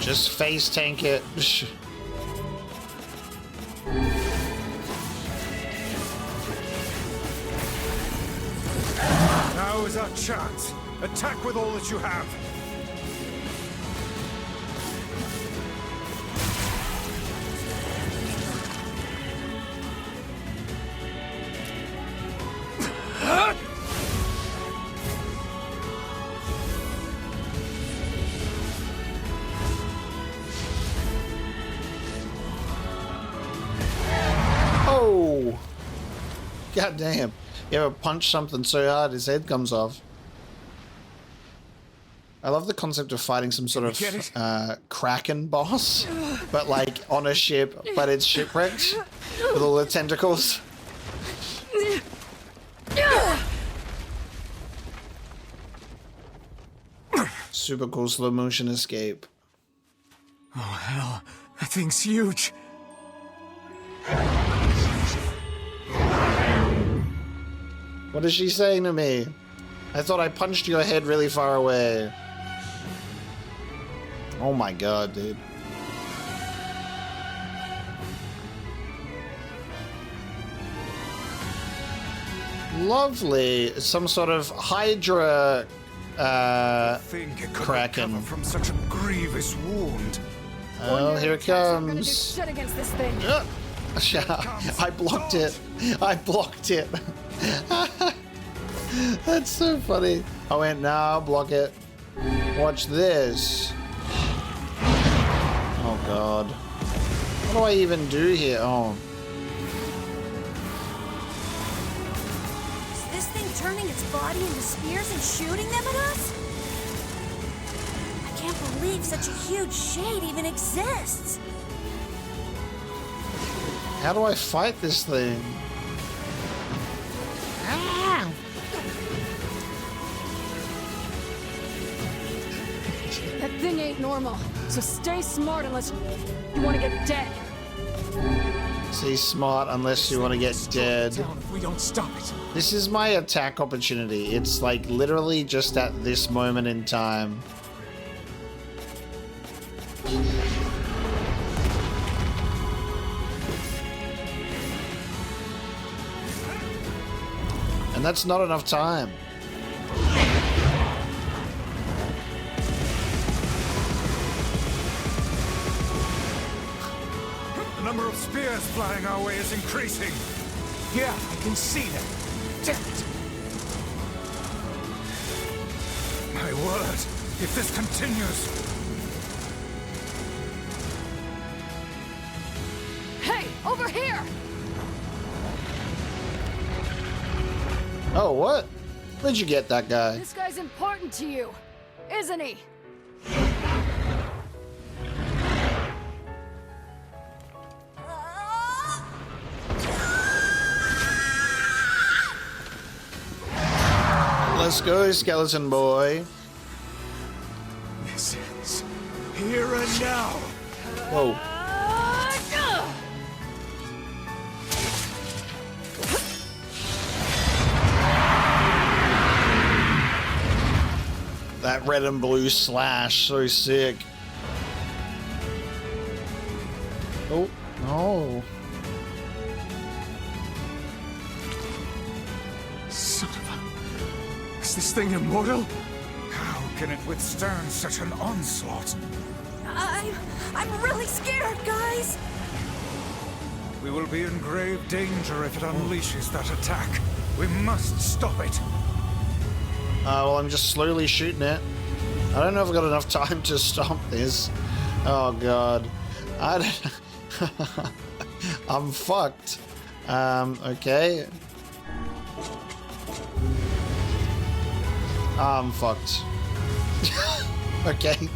Just face tank it. Now is our chance. Attack with all that you have. God damn. You ever punch something so hard his head comes off? I love the concept of fighting some sort of Kraken boss, but like on a ship, but it's shipwrecked with all the tentacles. Super cool slow motion escape. Oh hell, that thing's huge. What is she saying to me? I thought I punched your head really far away. Oh my god, dude. Lovely. Some sort of Hydra Kraken from such a grievous wound. Oh, here it comes. Shit against this thing. I blocked it. I blocked it. That's so funny. I went, nah, I'll block it. Watch this. Oh god. What do I even do here? Oh. Is this thing turning its body into spears and shooting them at us? I can't believe such a huge shade even exists. How do I fight this thing? Ah! That thing ain't normal, so stay smart unless you want to get dead. Stay smart unless you want to get dead. If we don't stop it. This is my attack opportunity. It's like literally just at this moment in time. And that's not enough time. The number of spears flying our way is increasing. Yeah, I can see them. Damn it. My word, if this continues... Hey, over here! Oh, what? Where'd you get that guy? This guy's important to you, isn't he? Let's go, skeleton boy. This is here and now. Whoa. That red and blue slash, so sick. Oh, no. Son of a... Is this thing immortal? How can it withstand such an onslaught? I'm really scared, guys. We will be in grave danger if it unleashes that attack. We must stop it. Well, I'm just slowly shooting it. I don't know if I've got enough time to stop this. Oh, God. I don't... I'm fucked. Okay. I'm fucked. Okay.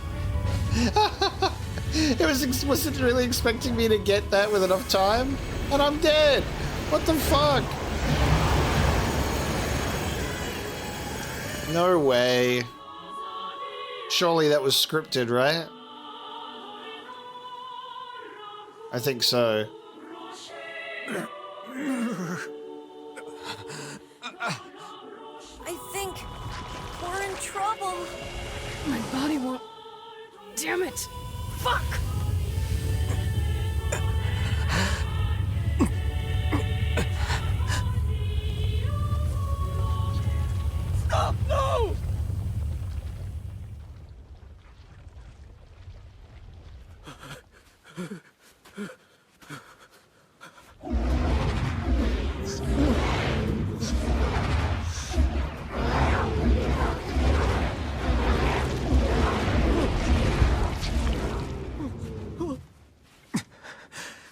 Wasn't really expecting me to get that with enough time, and I'm dead. What the fuck? No way. Surely that was scripted, right? I think so. I think we're in trouble. My body won't... Damn it! Fuck! Stop! No!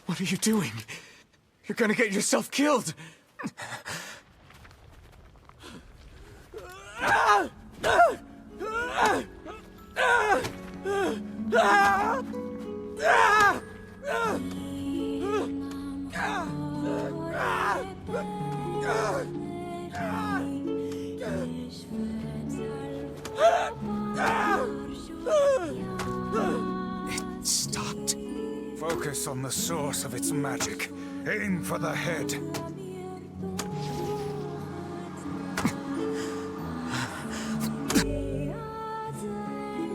What are you doing? You're gonna get yourself killed! Focus on the source of its magic. Aim for the head.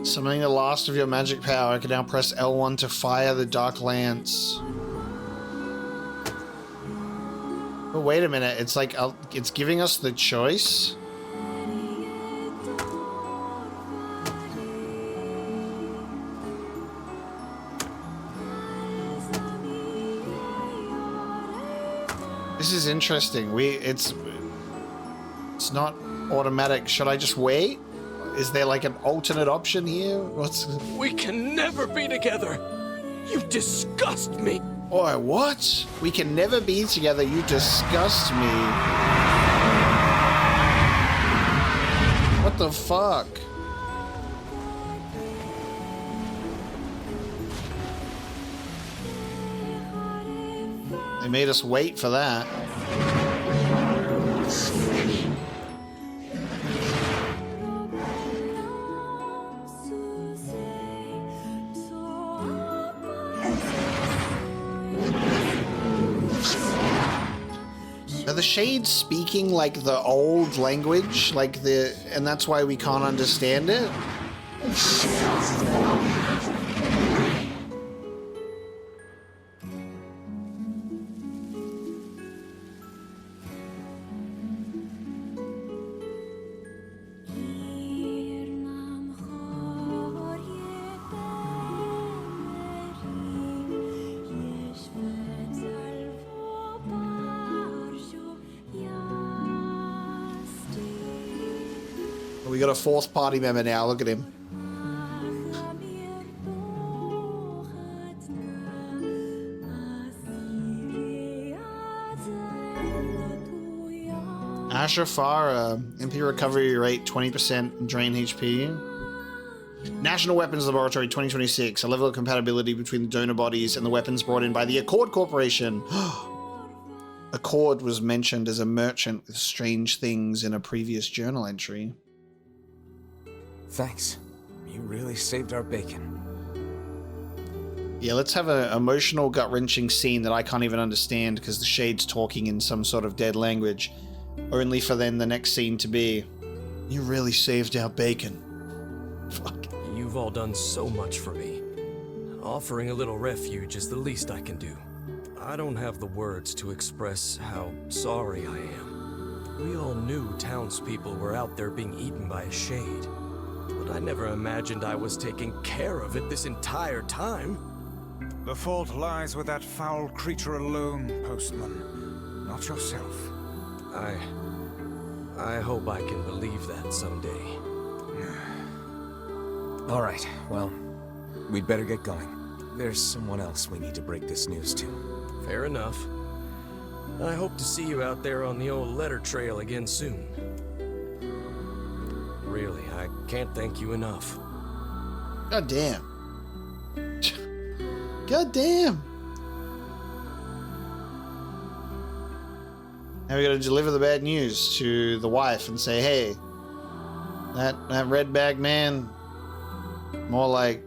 Summoning the last of your magic power, I can now press L1 to fire the Dark Lance. But wait a minute, it's like, it's giving us the choice? This is interesting. It's not automatic. Should I just wait? Is there like an alternate option here? We can never be together. You disgust me. Boy, what? We can never be together. You disgust me. What the fuck? They made us wait for that. Are the shades speaking like the old language, and that's why we can't understand it? We got a fourth party member now, look at him. Ashafara, MP recovery rate 20%, drain HP. National Weapons Laboratory 2026, a level of compatibility between the donor bodies and the weapons brought in by the Accord Corporation. Accord was mentioned as a merchant with strange things in a previous journal entry. Thanks. You really saved our bacon. Yeah, let's have an emotional, gut-wrenching scene that I can't even understand because the Shade's talking in some sort of dead language. Only for then the next scene to be, you really saved our bacon. Fuck. You've all done so much for me. Offering a little refuge is the least I can do. I don't have the words to express how sorry I am. We all knew townspeople were out there being eaten by a Shade. But I never imagined I was taking care of it this entire time. The fault lies with that foul creature alone, Postman. Not yourself. I hope I can believe that someday. All right, well, we'd better get going. There's someone else we need to break this news to. Fair enough. I hope to see you out there on the old letter trail again soon. Really, I can't thank you enough. God damn. God damn. Now we gotta deliver the bad news to the wife and say, hey, that red bag man, more like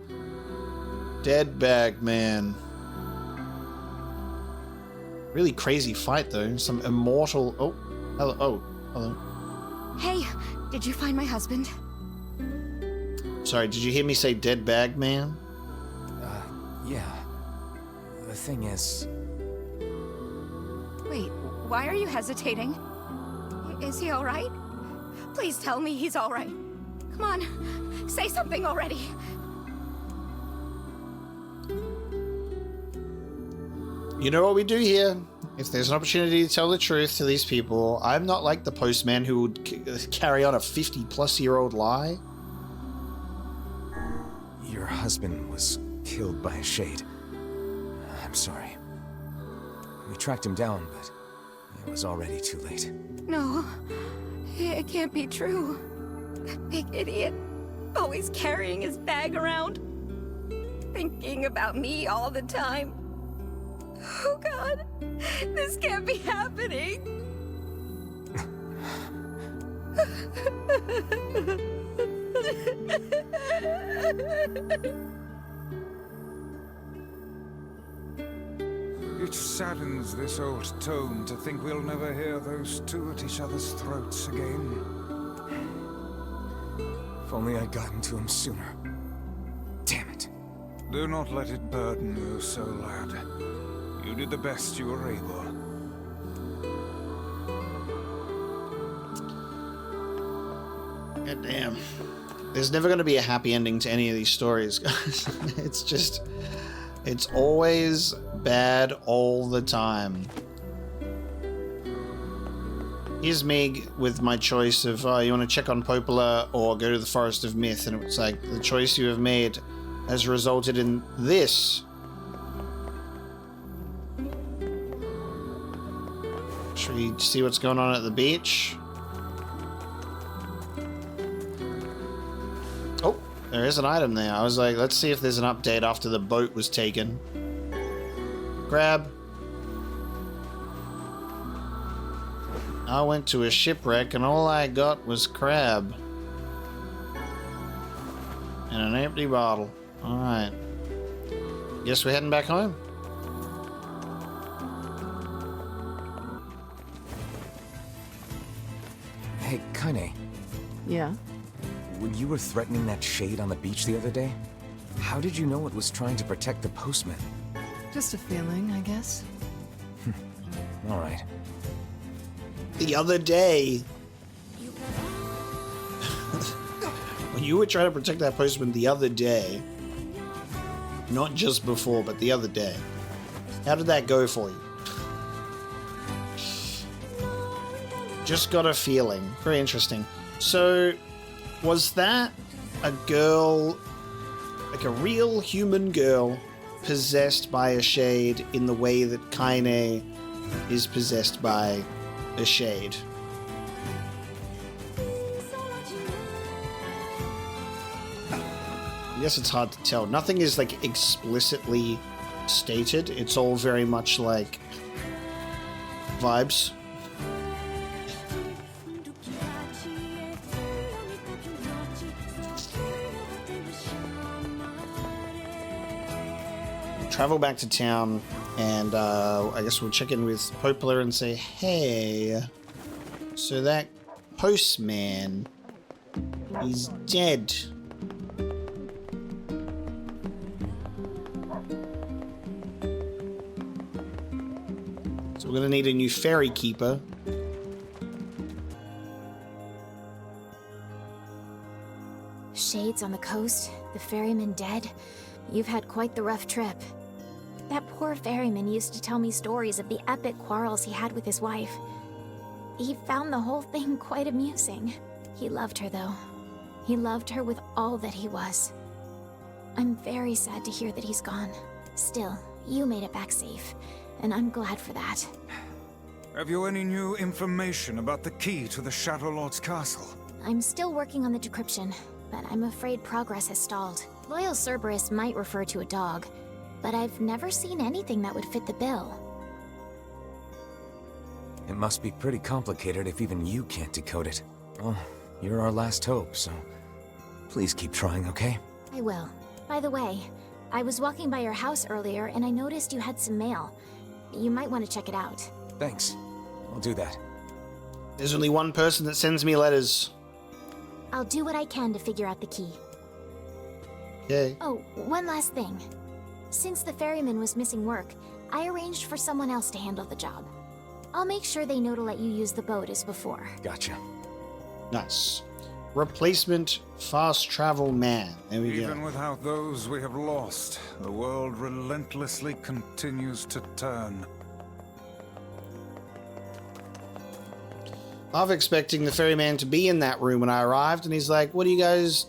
dead bag man. Really crazy fight though. Some immortal. Oh, hello. Oh, hello. Hey, did you find my husband? Sorry, did you hear me say dead bag man? Yeah. The thing is... Wait, why are you hesitating? Is he all right? Please tell me he's all right. Come on, say something already. You know what we do here? If there's an opportunity to tell the truth to these people, I'm not like the postman who would carry on a 50-plus-year-old lie. Your husband was killed by a Shade. I'm sorry. We tracked him down, but it was already too late. No, it can't be true. That big idiot, always carrying his bag around, thinking about me all the time. Oh God, this can't be happening. It saddens this old tome to think we'll never hear those two at each other's throats again. If only I'd gotten to him sooner. Damn it. Do not let it burden you so, lad. You did the best you were able. God damn. There's never going to be a happy ending to any of these stories, guys. It's always bad all the time. Here's me with my choice of, you want to check on Popola or go to the Forest of Myth, and it's like, the choice you have made has resulted in this. Should we see what's going on at the beach? Oh, there is an item there. I was like, let's see if there's an update after the boat was taken. Grab. I went to a shipwreck and all I got was crab. And an empty bottle. Alright. Guess we're heading back home. Hey, Kaine. Yeah? When you were threatening that shade on the beach the other day, how did you know it was trying to protect the postman? Just a feeling, I guess. Alright. The other day, when you were trying to protect that postman the other day, not just before, but the other day, how did that go for you? Just got a feeling. Very interesting. So, was that a girl, like a real human girl, possessed by a shade in the way that Kaine is possessed by a shade? I guess it's hard to tell. Nothing is like explicitly stated. It's all very much like vibes. Travel back to town, and I guess we'll check in with Popola and say, hey, so that postman is dead. So we're gonna need a new ferry keeper. Shades on the coast, the ferryman dead. You've had quite the rough trip. That poor ferryman used to tell me stories of the epic quarrels he had with his wife. He found the whole thing quite amusing. He loved her, though. He loved her with all that he was. I'm very sad to hear that he's gone. Still, you made it back safe, and I'm glad for that. Have you any new information about the key to the Shadow Lord's castle? I'm still working on the decryption, but I'm afraid progress has stalled. Loyal Cerberus might refer to a dog, but I've never seen anything that would fit the bill. It must be pretty complicated if even you can't decode it. Well, you're our last hope, so please keep trying, okay? I will. By the way, I was walking by your house earlier and I noticed you had some mail. You might want to check it out. Thanks. I'll do that. There's only one person that sends me letters. I'll do what I can to figure out the key. Okay. Oh, one last thing. Since the ferryman was missing work, I arranged for someone else to handle the job. I'll make sure they know to let you use the boat as before. Gotcha. Nice. Replacement fast travel man. There we go. Even without those we have lost, the world relentlessly continues to turn. Half expecting the ferryman to be in that room when I arrived, and he's like, what do you guys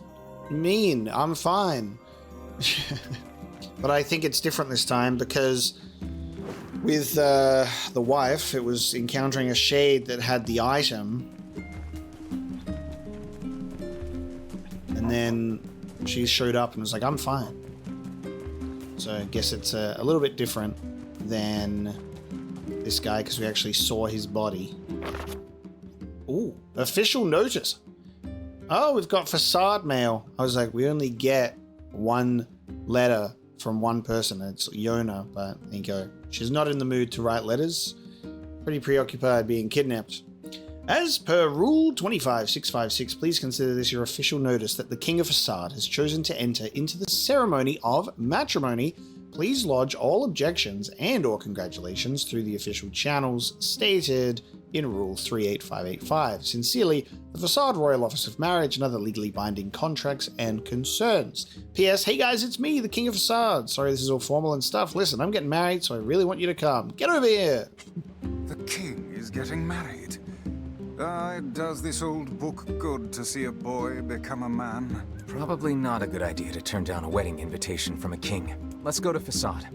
mean? I'm fine. But I think it's different this time because with the wife, it was encountering a shade that had the item. And then she showed up and was like, I'm fine. So I guess it's a little bit different than this guy because we actually saw his body. Ooh, official notice. Oh, we've got facade mail. I was like, we only get one letter from one person. It's Yona, but there you go. She's not in the mood to write letters. Pretty preoccupied being kidnapped. As per Rule 25656, please consider this your official notice that the King of Facade has chosen to enter into the ceremony of matrimony. Please lodge all objections and or congratulations through the official channels stated in Rule 38585. Sincerely, the Facade Royal Office of Marriage and other legally binding contracts and concerns. P.S. Hey guys, it's me, the King of Facade. Sorry this is all formal and stuff. Listen, I'm getting married, so I really want you to come. Get over here! The king is getting married. Does this old book good to see a boy become a man? Probably not a good idea to turn down a wedding invitation from a king. Let's go to Facade.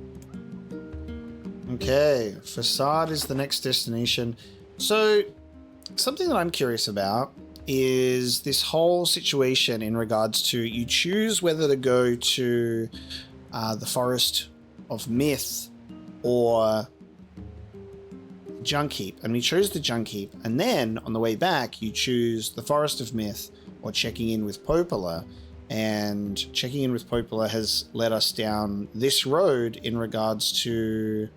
Okay, Facade is the next destination. So, something that I'm curious about is this whole situation in regards to you choose whether to go to the Forest of Myth or Junk Heap. And we chose the Junk Heap, and then on the way back you choose the Forest of Myth or checking in with Popola. And checking in with Popola has led us down this road in regards to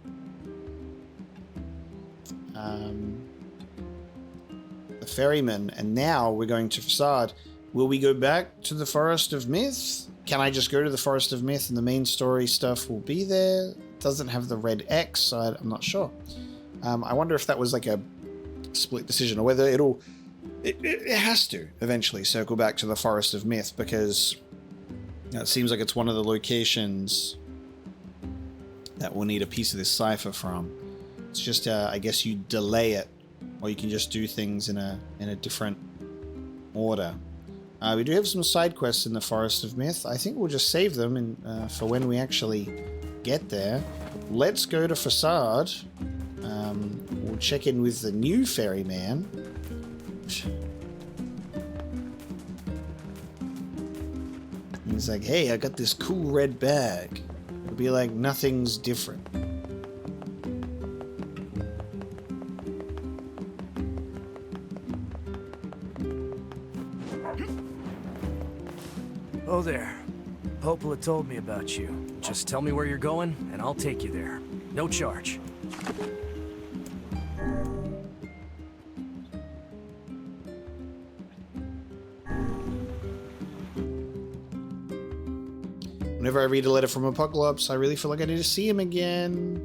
the ferryman, and now we're going to Facade. Will we go back to the Forest of Myth? Can I just go to the Forest of Myth and the main story stuff will be there? It doesn't have the red X, so I'm not sure. I wonder if that was like a split decision, or whether it has to eventually circle back to the Forest of Myth, because it seems like it's one of the locations that we'll need a piece of this cipher from. It's just, I guess you delay it, or you can just do things in a different order. We do have some side quests in the Forest of Myth. I think we'll just save them for when we actually get there. Let's go to Facade. We'll check in with the new ferryman. He's like, hey, I got this cool red bag. It'll be like nothing's different. Oh there. Popola told me about you. Just tell me where you're going, and I'll take you there. No charge. Whenever I read a letter from Apocalypse, I really feel like I need to see him again.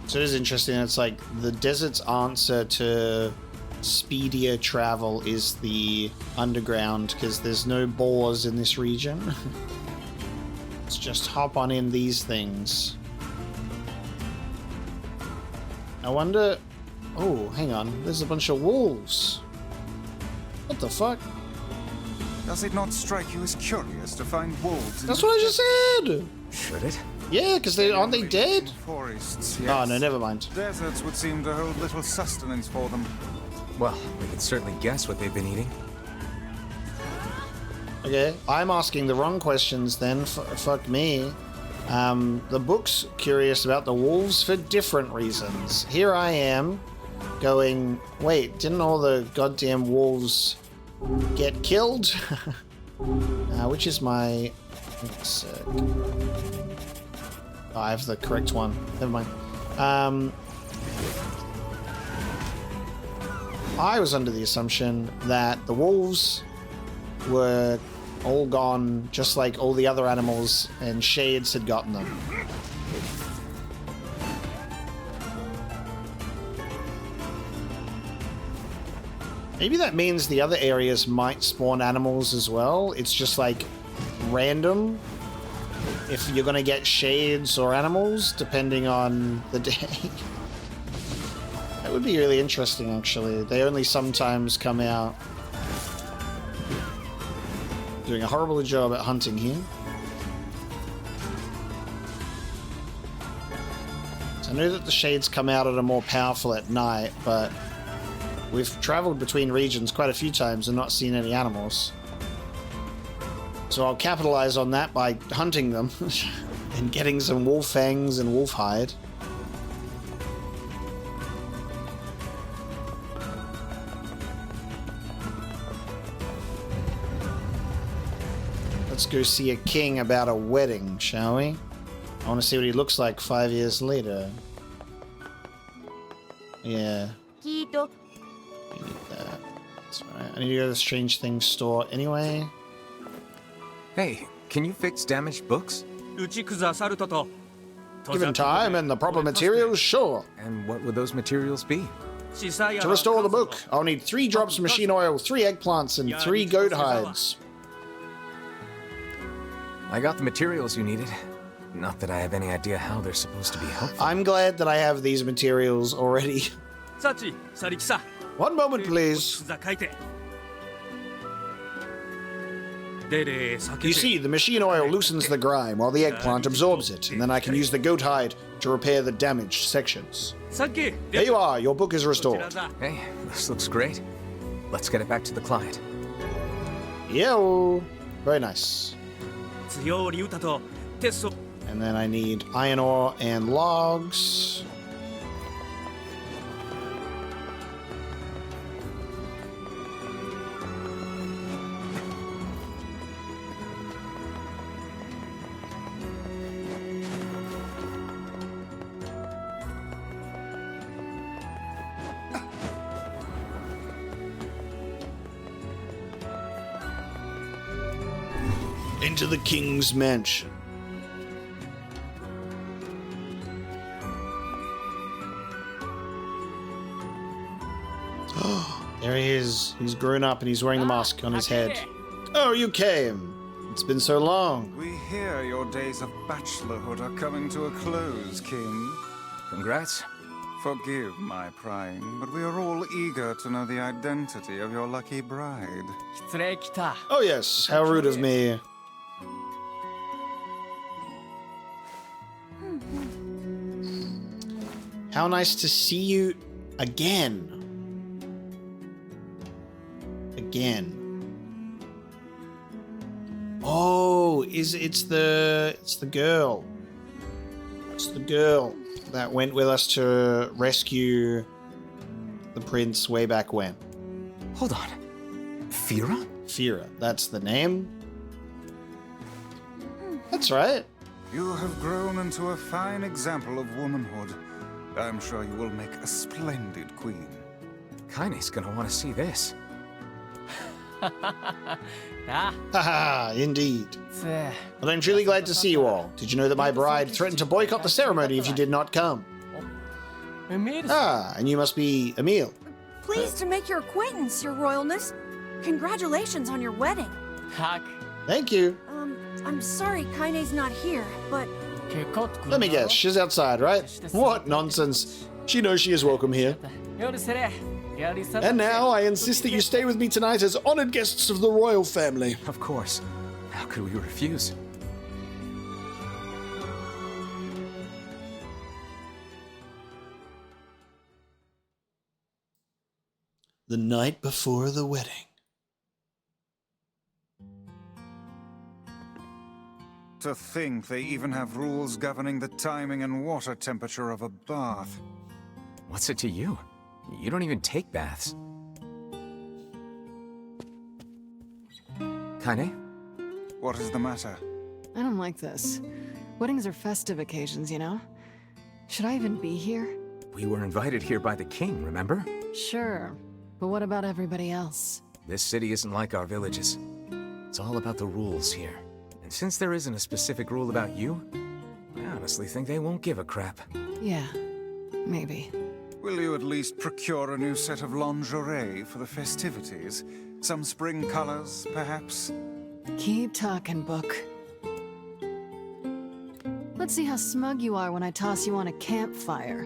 So it is interesting. It's like the desert's answer to speedier travel is the underground, because there's no boars in this region. Let's just hop on in these things. I wonder... Oh, hang on. There's a bunch of wolves. What the fuck? Does it not strike you as curious to find wolves in That's what I just said! Should it? Yeah, because aren't they dead? Forests, yes. Oh, no, never mind. Deserts would seem to hold little sustenance for them. Well, we can certainly guess what they've been eating. Okay, I'm asking the wrong questions then. Fuck me. The book's curious about the wolves for different reasons. Here I am going, wait, didn't all the goddamn wolves get killed? Which is my... Oh, I have the correct one. Never mind. I was under the assumption that the wolves were all gone, just like all the other animals, and Shades had gotten them. Maybe that means the other areas might spawn animals as well. It's just like random if you're gonna get Shades or animals, depending on the day. That would be really interesting, actually. They only sometimes come out. Doing a horrible job at hunting here. So I know that the Shades come out and are more powerful at night, but we've traveled between regions quite a few times and not seen any animals. So I'll capitalize on that by hunting them and getting some wolf fangs and wolf hide. go see a king about a wedding, shall we? I want to see what he looks like 5 years later. Yeah. I need that. That's right. I need to go to the Strange Things store anyway. Hey, can you fix damaged books? Given time and the proper materials, sure. And what would those materials be? To restore the book, I'll need 3 drops of machine oil, 3 eggplants, and 3 goat hides. I got the materials you needed. Not that I have any idea how they're supposed to be helpful. I'm glad that I have these materials already. One moment, please. You see, the machine oil loosens the grime while the eggplant absorbs it, and then I can use the goat hide to repair the damaged sections. There you are, your book is restored. Hey, this looks great. Let's get it back to the client. Yo, very nice. And then I need iron ore and logs. Into the king's mansion. There he is. He's grown up and he's wearing the mask on his head. Oh, you came. It's been so long. We hear your days of bachelorhood are coming to a close, King. Congrats. Forgive my prying, but we are all eager to know the identity of your lucky bride. Oh yes, how rude of me. How nice to see you again. Oh, it's the girl. It's the girl that went with us to rescue the prince way back when. Hold on. Fira? Fira, that's the name. That's right. You have grown into a fine example of womanhood. I'm sure you will make a splendid queen. Kaine's gonna want to see this. Haha, indeed. But I'm truly glad to see you all. Did you know that my bride threatened to boycott the ceremony if you did not come? Ah, and you must be Emil. Pleased to make your acquaintance, your royalness. Congratulations on your wedding. Thank you. I'm sorry Kaine's not here, but... Let me guess, she's outside, right? What nonsense. She knows she is welcome here. And now I insist that you stay with me tonight as honored guests of the royal family. Of course. How could we refuse? The night before the wedding. To think they even have rules governing the timing and water temperature of a bath. What's it to you? You don't even take baths. Kaine? What is the matter? I don't like this. Weddings are festive occasions, you know? Should I even be here? We were invited here by the king, remember? Sure. But what about everybody else? This city isn't like our villages. It's all about the rules here. And since there isn't a specific rule about you, I honestly think they won't give a crap. Yeah, maybe. Will you at least procure a new set of lingerie for the festivities? Some spring colors, perhaps? Keep talking, Book. Let's see how smug you are when I toss you on a campfire.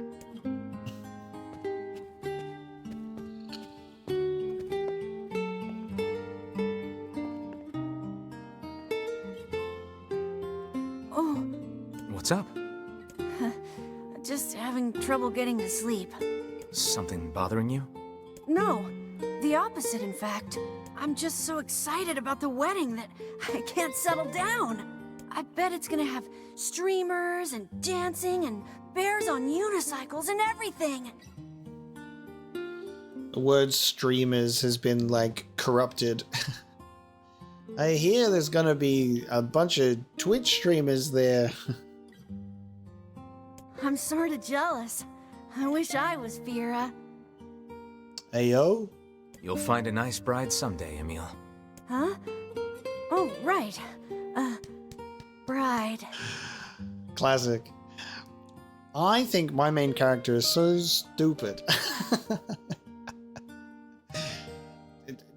Oh. What's up? Just having trouble getting to sleep. Something bothering you? No, the opposite, in fact. I'm just so excited about the wedding that I can't settle down. I bet it's gonna have streamers and dancing and bears on unicycles and everything. The word streamers has been, like, corrupted. I hear there's gonna be a bunch of Twitch streamers there. I'm sort of jealous. I wish I was Fira. Ayo? You'll find a nice bride someday, Emil. Huh? Oh, right. Bride. Classic. I think my main character is so stupid.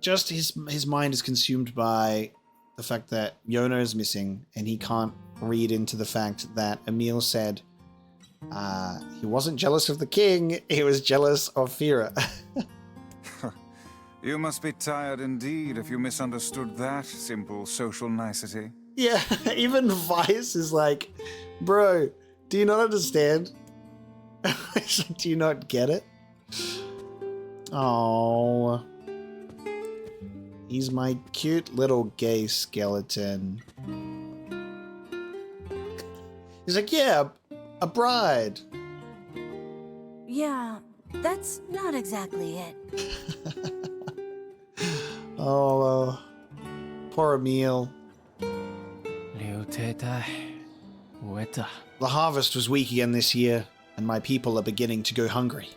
Just his mind is consumed by the fact that Yona is missing, and he can't read into the fact that Emil said he wasn't jealous of the king, he was jealous of Fira. You must be tired indeed if you misunderstood that simple social nicety. Yeah, even Vice is like, bro, do you not understand? Do you not get it? Oh, he's my cute little gay skeleton. He's like, yeah, a bride. Yeah, that's not exactly it. Oh, poor Emil. The harvest was weak again this year, and my people are beginning to go hungry.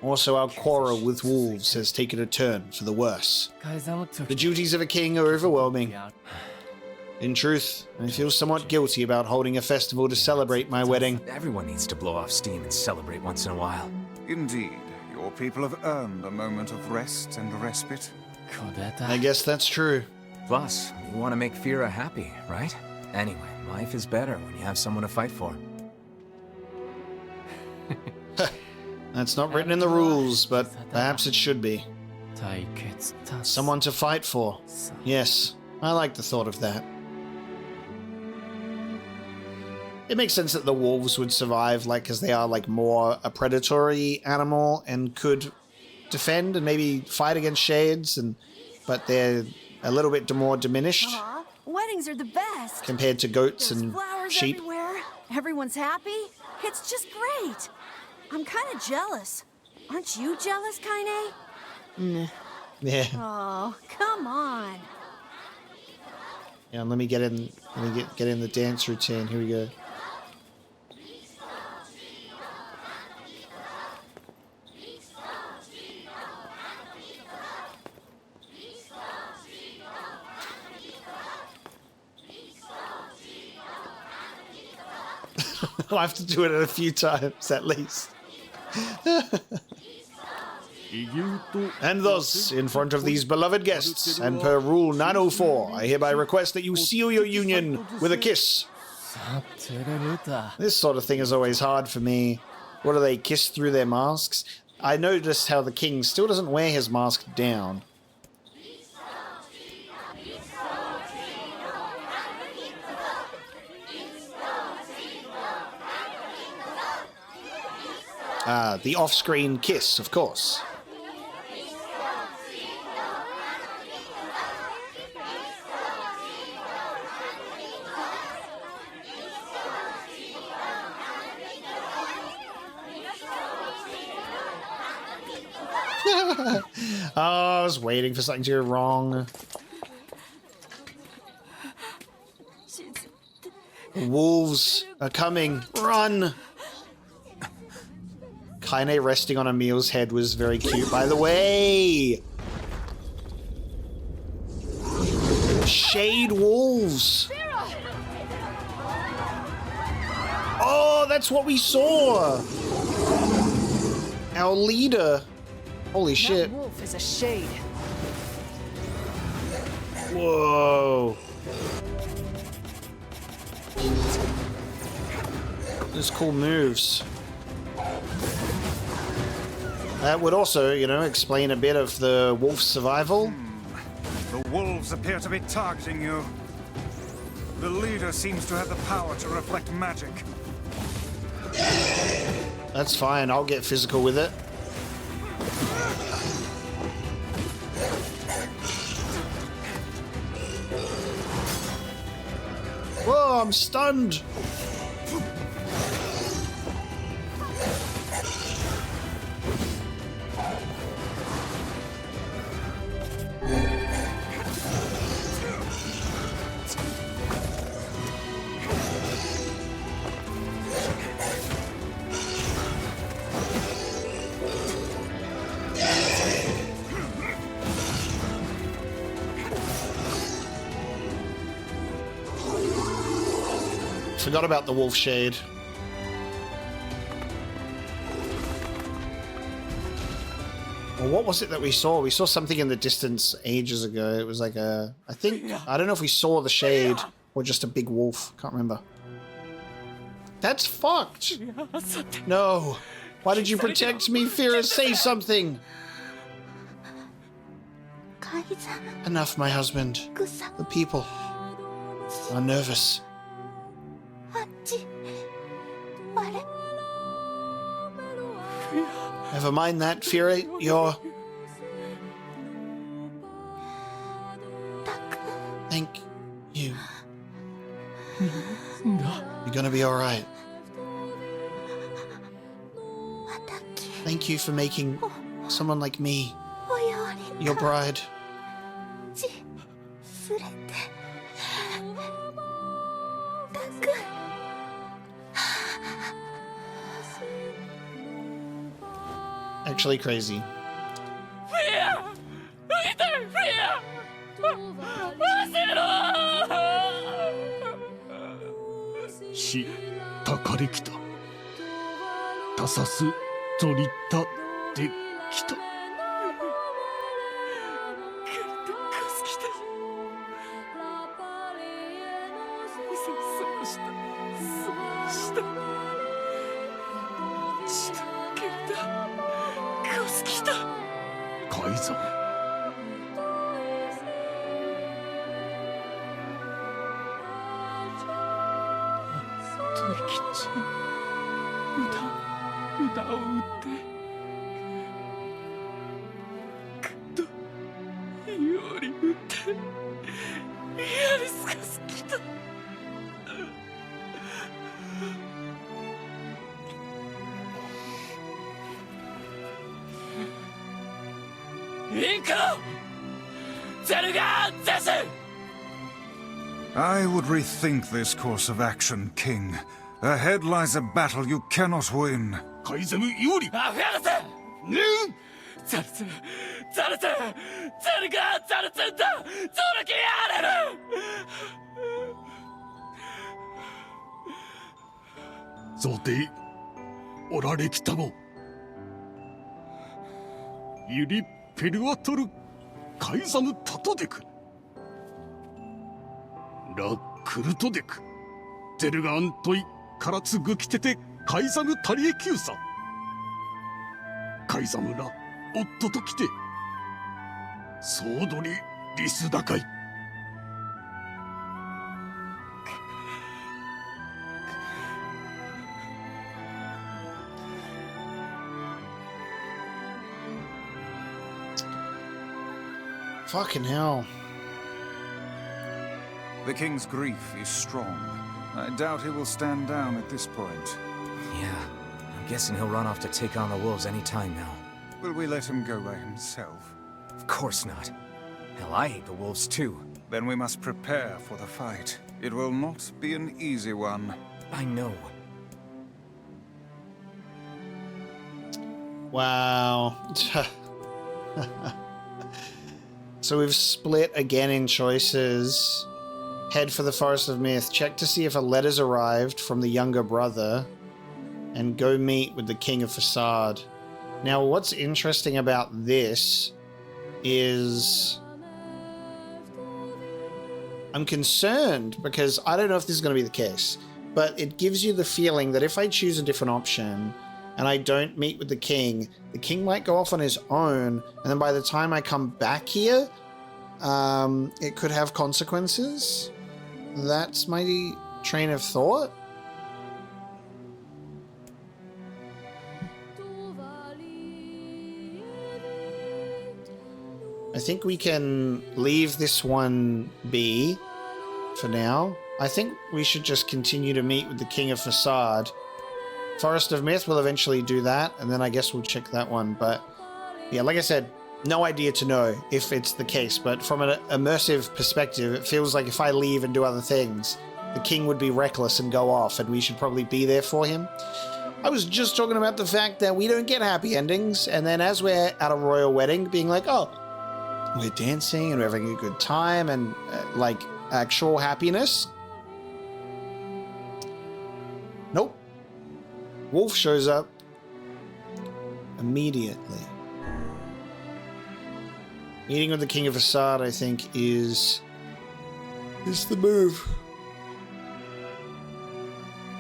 Also, our quarrel with wolves has taken a turn for the worse. The duties of a king are overwhelming. In truth, I feel somewhat guilty about holding a festival to celebrate my wedding. Everyone needs to blow off steam and celebrate once in a while. Indeed, your people have earned a moment of rest and respite. I guess that's true. Plus, you want to make Fira happy, right? Anyway, life is better when you have someone to fight for. That's not written in the rules, but perhaps it should be. Someone to fight for. Yes, I like the thought of that. It makes sense that the wolves would survive, like, because they are, like, more a predatory animal and could defend and maybe fight against shades, but they're a little bit more diminished. Aw, weddings are the best. Compared to goats There's and flowers sheep. everywhere. Everyone's happy. It's just great. I'm kind of jealous. Aren't you jealous, Kaine? Nah. Yeah. Oh, come on. Yeah, let me get in. Let me get in the dance routine. Here we go. I'll have to do it a few times at least. And thus, in front of these beloved guests, and per Rule 904, I hereby request that you seal your union with a kiss. This sort of thing is always hard for me. What do they kiss through their masks? I noticed how the king still doesn't wear his mask down. The off-screen kiss, of course. Oh, I was waiting for something to go wrong. Wolves are coming. Run! Kaine resting on Emil's head was very cute, by the way. Shade wolves. Oh, that's what we saw. Our leader. Holy shit. That wolf is a shade. Whoa. Those cool moves. That would also, you know, explain a bit of the wolf's survival. The wolves appear to be targeting you. The leader seems to have the power to reflect magic. That's fine, I'll get physical with it. Whoa, I'm stunned! Forgot about the wolf shade. Well, what was it that we saw? We saw something in the distance ages ago. It was like a... I don't know if we saw the shade or just a big wolf. Can't remember. That's fucked. No. Why did you protect me, Fira? Say something. Enough, my husband. The people are nervous. Never mind that, Fira. You're... Thank you. You're gonna be alright. Thank you for making someone like me your bride. Actually crazy. I would rethink this course of action, King. Ahead lies a battle you cannot win. Fucking hell. The king's grief is strong. I doubt he will stand down at this point. Yeah, I'm guessing he'll run off to take on the wolves any time now. Will we let him go by himself? Of course not. Hell, I hate the wolves too. Then we must prepare for the fight. It will not be an easy one. I know. Wow. So we've split again in choices. Head for the Forest of Myth. Check to see if a letter's arrived from the younger brother. And go meet with the King of Facade. Now, what's interesting about this is... I'm concerned because I don't know if this is going to be the case. But it gives you the feeling that if I choose a different option and I don't meet with the king might go off on his own. And then by the time I come back here, it could have consequences. That's my train of thought. I think we can leave this one be for now. I think we should just continue to meet with the King of Facade. Forest of Myth will eventually do that, and then I guess we'll check that one. But yeah, like I said, no idea to know if it's the case, but from an immersive perspective, it feels like if I leave and do other things, the king would be reckless and go off, and we should probably be there for him. I was just talking about the fact that we don't get happy endings, and then as we're at a royal wedding, being like, oh, we're dancing and we're having a good time and like actual happiness. Nope. Wolf shows up immediately. Meeting with the King of Assad, I think, is the move.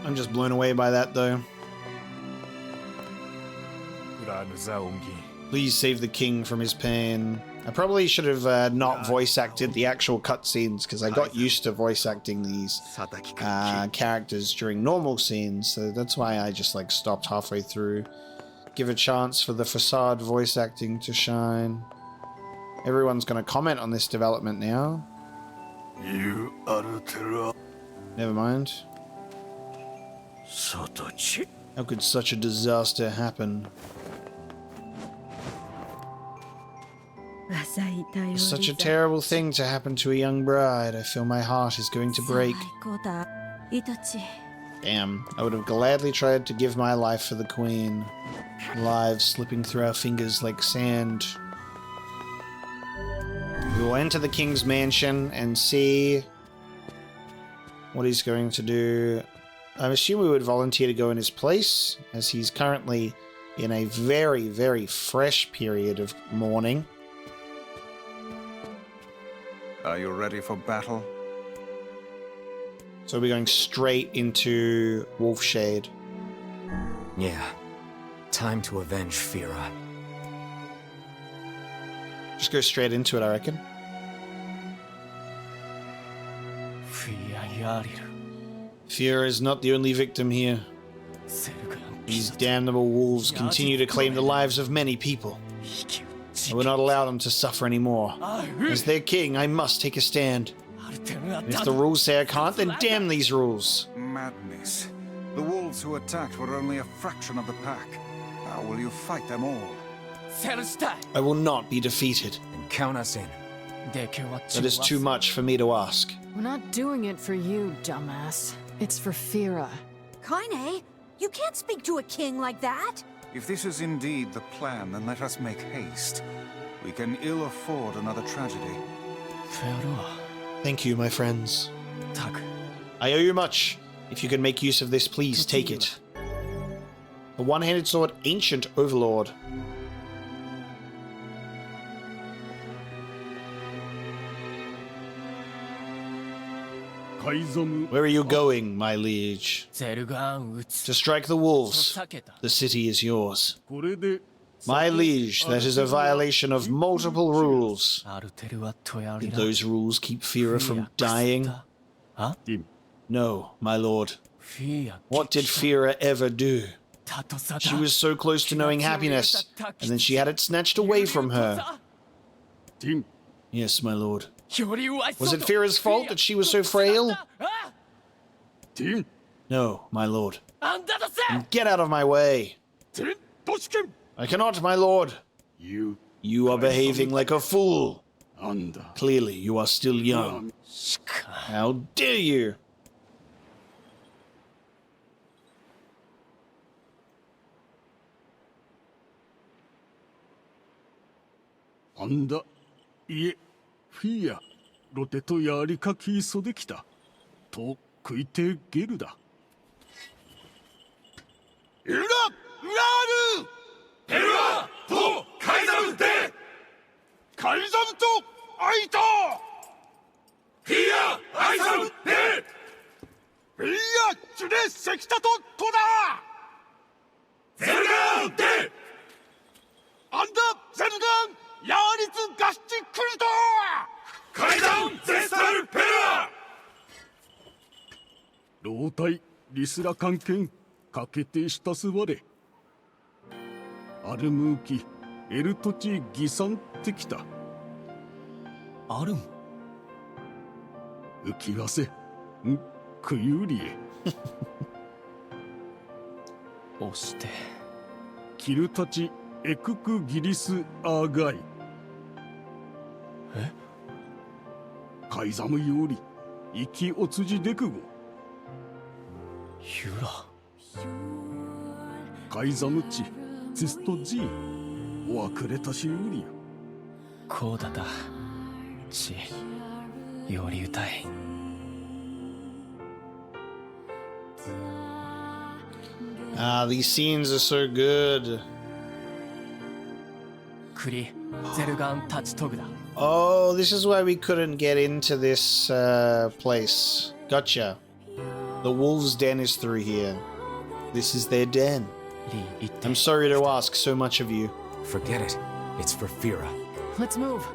I'm just blown away by that, though. Please save the king from his pain. I probably should have not voice acted the actual cutscenes, because I got used to voice acting these characters during normal scenes, so that's why I just like stopped halfway through. Give a chance for the facade voice acting to shine. Everyone's going to comment on this development now. Never mind. How could such a disaster happen? It's such a terrible thing to happen to a young bride. I feel my heart is going to break. Damn, I would have gladly tried to give my life for the queen. Lives slipping through our fingers like sand. We will enter the king's mansion and see what he's going to do. I assume we would volunteer to go in his place, as he's currently in a very, very fresh period of mourning. Are you ready for battle? So we're going straight into Wolfshade. Yeah. Time to avenge Fira. Just go straight into it, I reckon. Fira is not the only victim here. These damnable wolves continue to claim the lives of many people. I will not allow them to suffer anymore. As their king, I must take a stand. If the rules say I can't, then damn these rules. Madness. The wolves who attacked were only a fraction of the pack. How will you fight them all? I will not be defeated. And count us in. That is too much for me to ask. We're not doing it for you, dumbass. It's for Fira. Kaine, you can't speak to a king like that. If this is indeed the plan, then let us make haste. We can ill afford another tragedy. Thank you, my friends. I owe you much. If you can make use of this, please take it. A one-handed sword, ancient overlord. Where are you going, my liege? To strike the wolves. The city is yours. My liege, that is a violation of multiple rules. Did those rules keep Fira from dying? No, my lord. What did Fira ever do? She was so close to knowing happiness, and then she had it snatched away from her. Yes, my lord. Was it Fira's fault that she was so frail? No, my lord. And get out of my way. I cannot, my lord. You are behaving like a fool. Clearly, you are still young. How dare you? Ah, these scenes are so good. Oh, this is why we couldn't get into this place. Gotcha. The wolves' den is through here. This is their den. I'm sorry to ask so much of you. Forget it. It's for Fira. Let's move.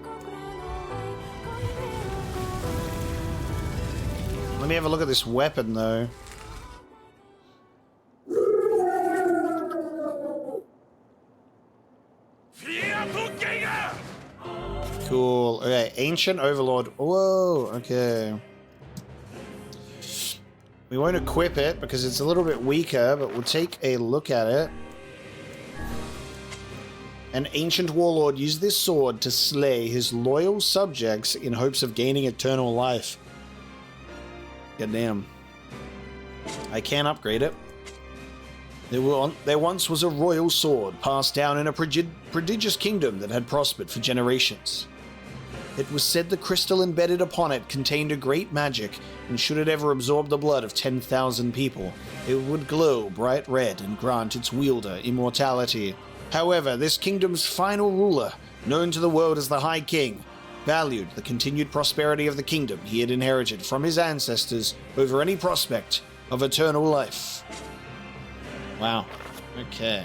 Let me have a look at this weapon, though. Cool. Okay, Ancient Overlord. Whoa, okay. We won't equip it because it's a little bit weaker, but we'll take a look at it. An ancient warlord used this sword to slay his loyal subjects in hopes of gaining eternal life. Goddamn. I can't upgrade it. There once was a royal sword passed down in a prodigious kingdom that had prospered for generations. It was said the crystal embedded upon it contained a great magic, and should it ever absorb the blood of 10,000 people, it would glow bright red and grant its wielder immortality. However, this kingdom's final ruler, known to the world as the High King, valued the continued prosperity of the kingdom he had inherited from his ancestors over any prospect of eternal life. Wow. Okay.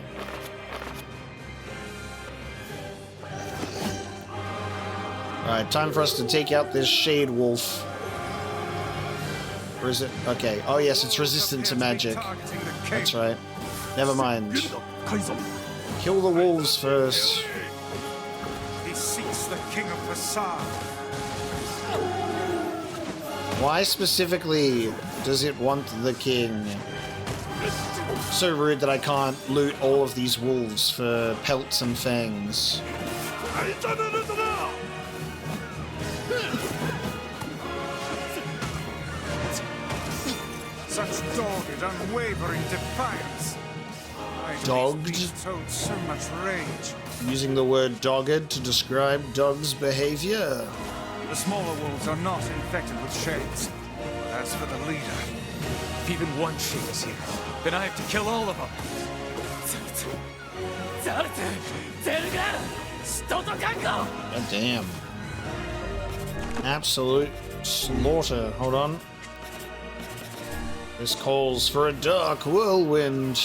Alright, time for us to take out this Shade Wolf. Or is it? Okay. Oh yes, it's resistant to magic. That's right. Never mind. Kill the wolves first. He seeks the king of Facade. Why specifically does it want the king? So rude that I can't loot all of these wolves for pelts and fangs. Such dogged, unwavering defiance. Dogged? Told so much rage. Using the word dogged to describe Dog's behavior. The smaller wolves are not infected with shades. But as for the leader, if even one shade is here, then I have to kill all of them. God damn. Absolute slaughter. Hold on. This calls for a dark whirlwind.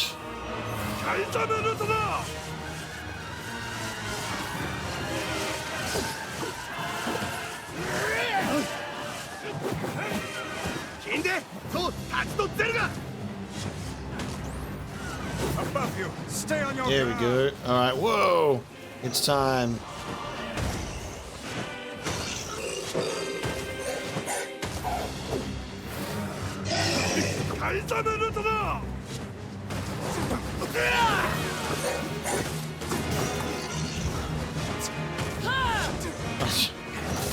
above you, stay on your There we go. Alright, whoa! It's time.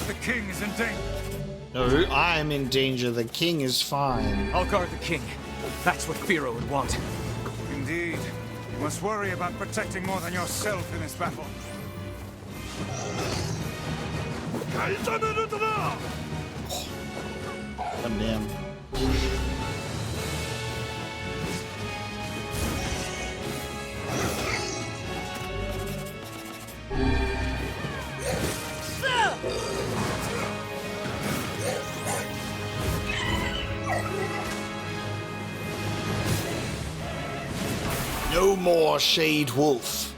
The king is in danger. No, I'm in danger. The king is fine. I'll guard the king. That's what Firo would want. Indeed. You must worry about protecting more than yourself in this battle. God damn. No more Shade Wolf.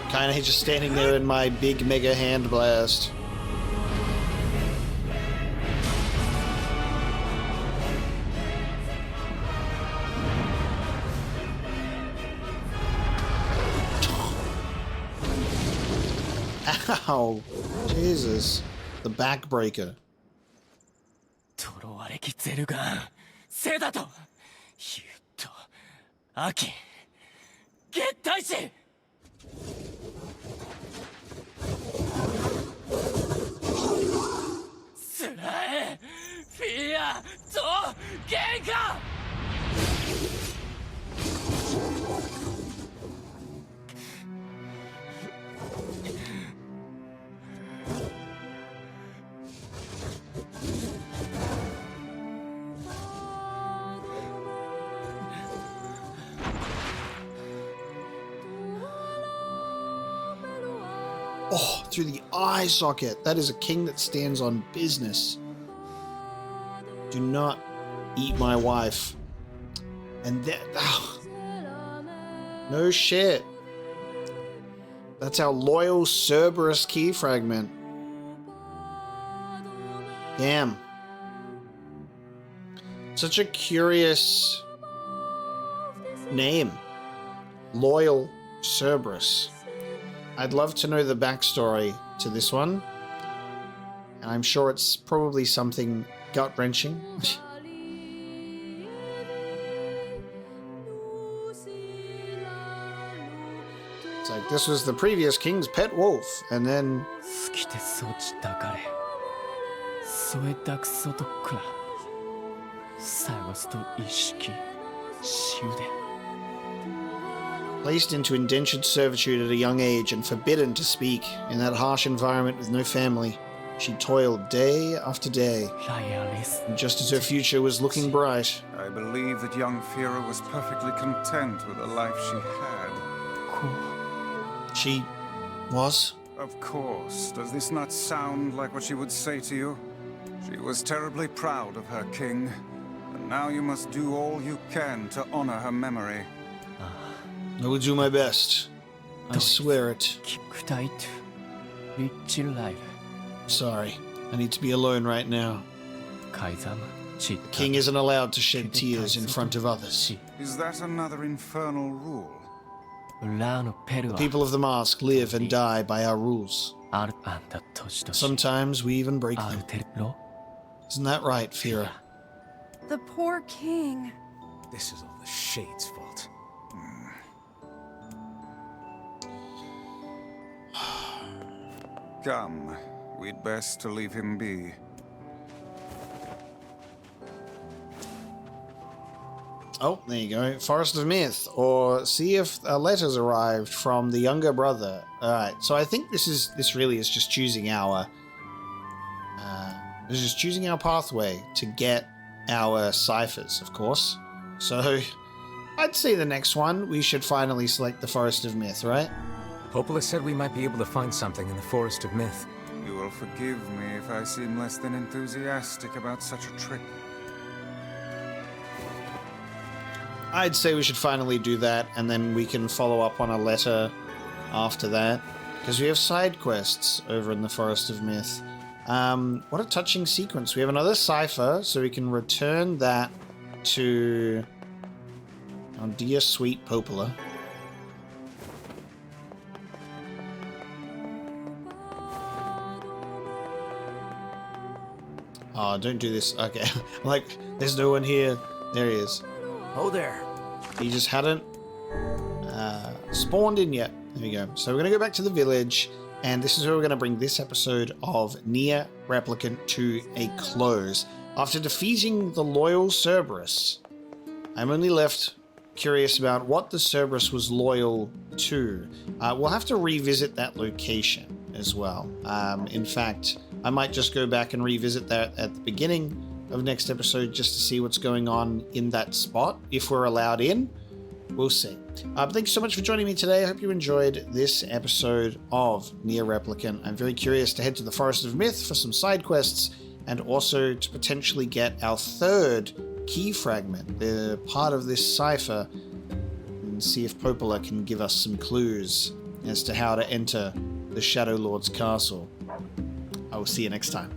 Kinda just standing there in my big mega hand blast. Ow! Jesus. The backbreaker. 呪われきゼルガンセダとユッとアキ月大使スラエフィアとゲンカ Oh, through the eye socket. That is a king that stands on business. Do not eat my wife. And that... Oh, no shit. That's our loyal Cerberus key fragment. Damn. Such a curious name. Loyal Cerberus. I'd love to know the backstory to this one. And I'm sure it's probably something gut-wrenching. It's like, this was the previous king's pet wolf, and then... Placed into indentured servitude at a young age and forbidden to speak in that harsh environment with no family, she toiled day after day, and just as her future was looking bright. I believe that young Fira was perfectly content with the life she had. She was? Of course. Does this not sound like what she would say to you? She was terribly proud of her king, and now you must do all you can to honor her memory. I will do my best. I swear it. Sorry, I need to be alone right now. The king isn't allowed to shed tears in front of others. Is that another infernal rule? The people of the Mask live and die by our rules. Sometimes we even break them. Isn't that right, Fira? The poor king. This is all the Shade's fault. Come, we'd best to leave him be. Oh, there you go. Forest of Myth, or see if a letter's arrived from the younger brother. Alright, so I think this really is just choosing our pathway to get our ciphers, of course. So I'd say the next one we should finally select the Forest of Myth, right? Popola said we might be able to find something in the Forest of Myth. You will forgive me if I seem less than enthusiastic about such a trip. I'd say we should finally do that, and then we can follow up on a letter after that. Because we have side quests over in the Forest of Myth. What a touching sequence. We have another cipher, so we can return that to our dear sweet Popola. Oh, don't do this. Okay. Like, there's no one here. There he is. Oh, there. He just hadn't spawned in yet. There we go. So we're going to go back to the village, and this is where we're going to bring this episode of NieR Replicant to a close. After defeating the loyal Cerberus, I'm only left curious about what the Cerberus was loyal to. We'll have to revisit that location as well. In fact, I might just go back and revisit that at the beginning of next episode just to see what's going on in that spot. If we're allowed in, we'll see. But thank you so much for joining me today. I hope you enjoyed this episode of NieR Replicant. I'm very curious to head to the Forest of Myth for some side quests, and also to potentially get our third key fragment, the part of this cipher, and see if Popola can give us some clues as to how to enter the Shadow Lord's castle. I will see you next time.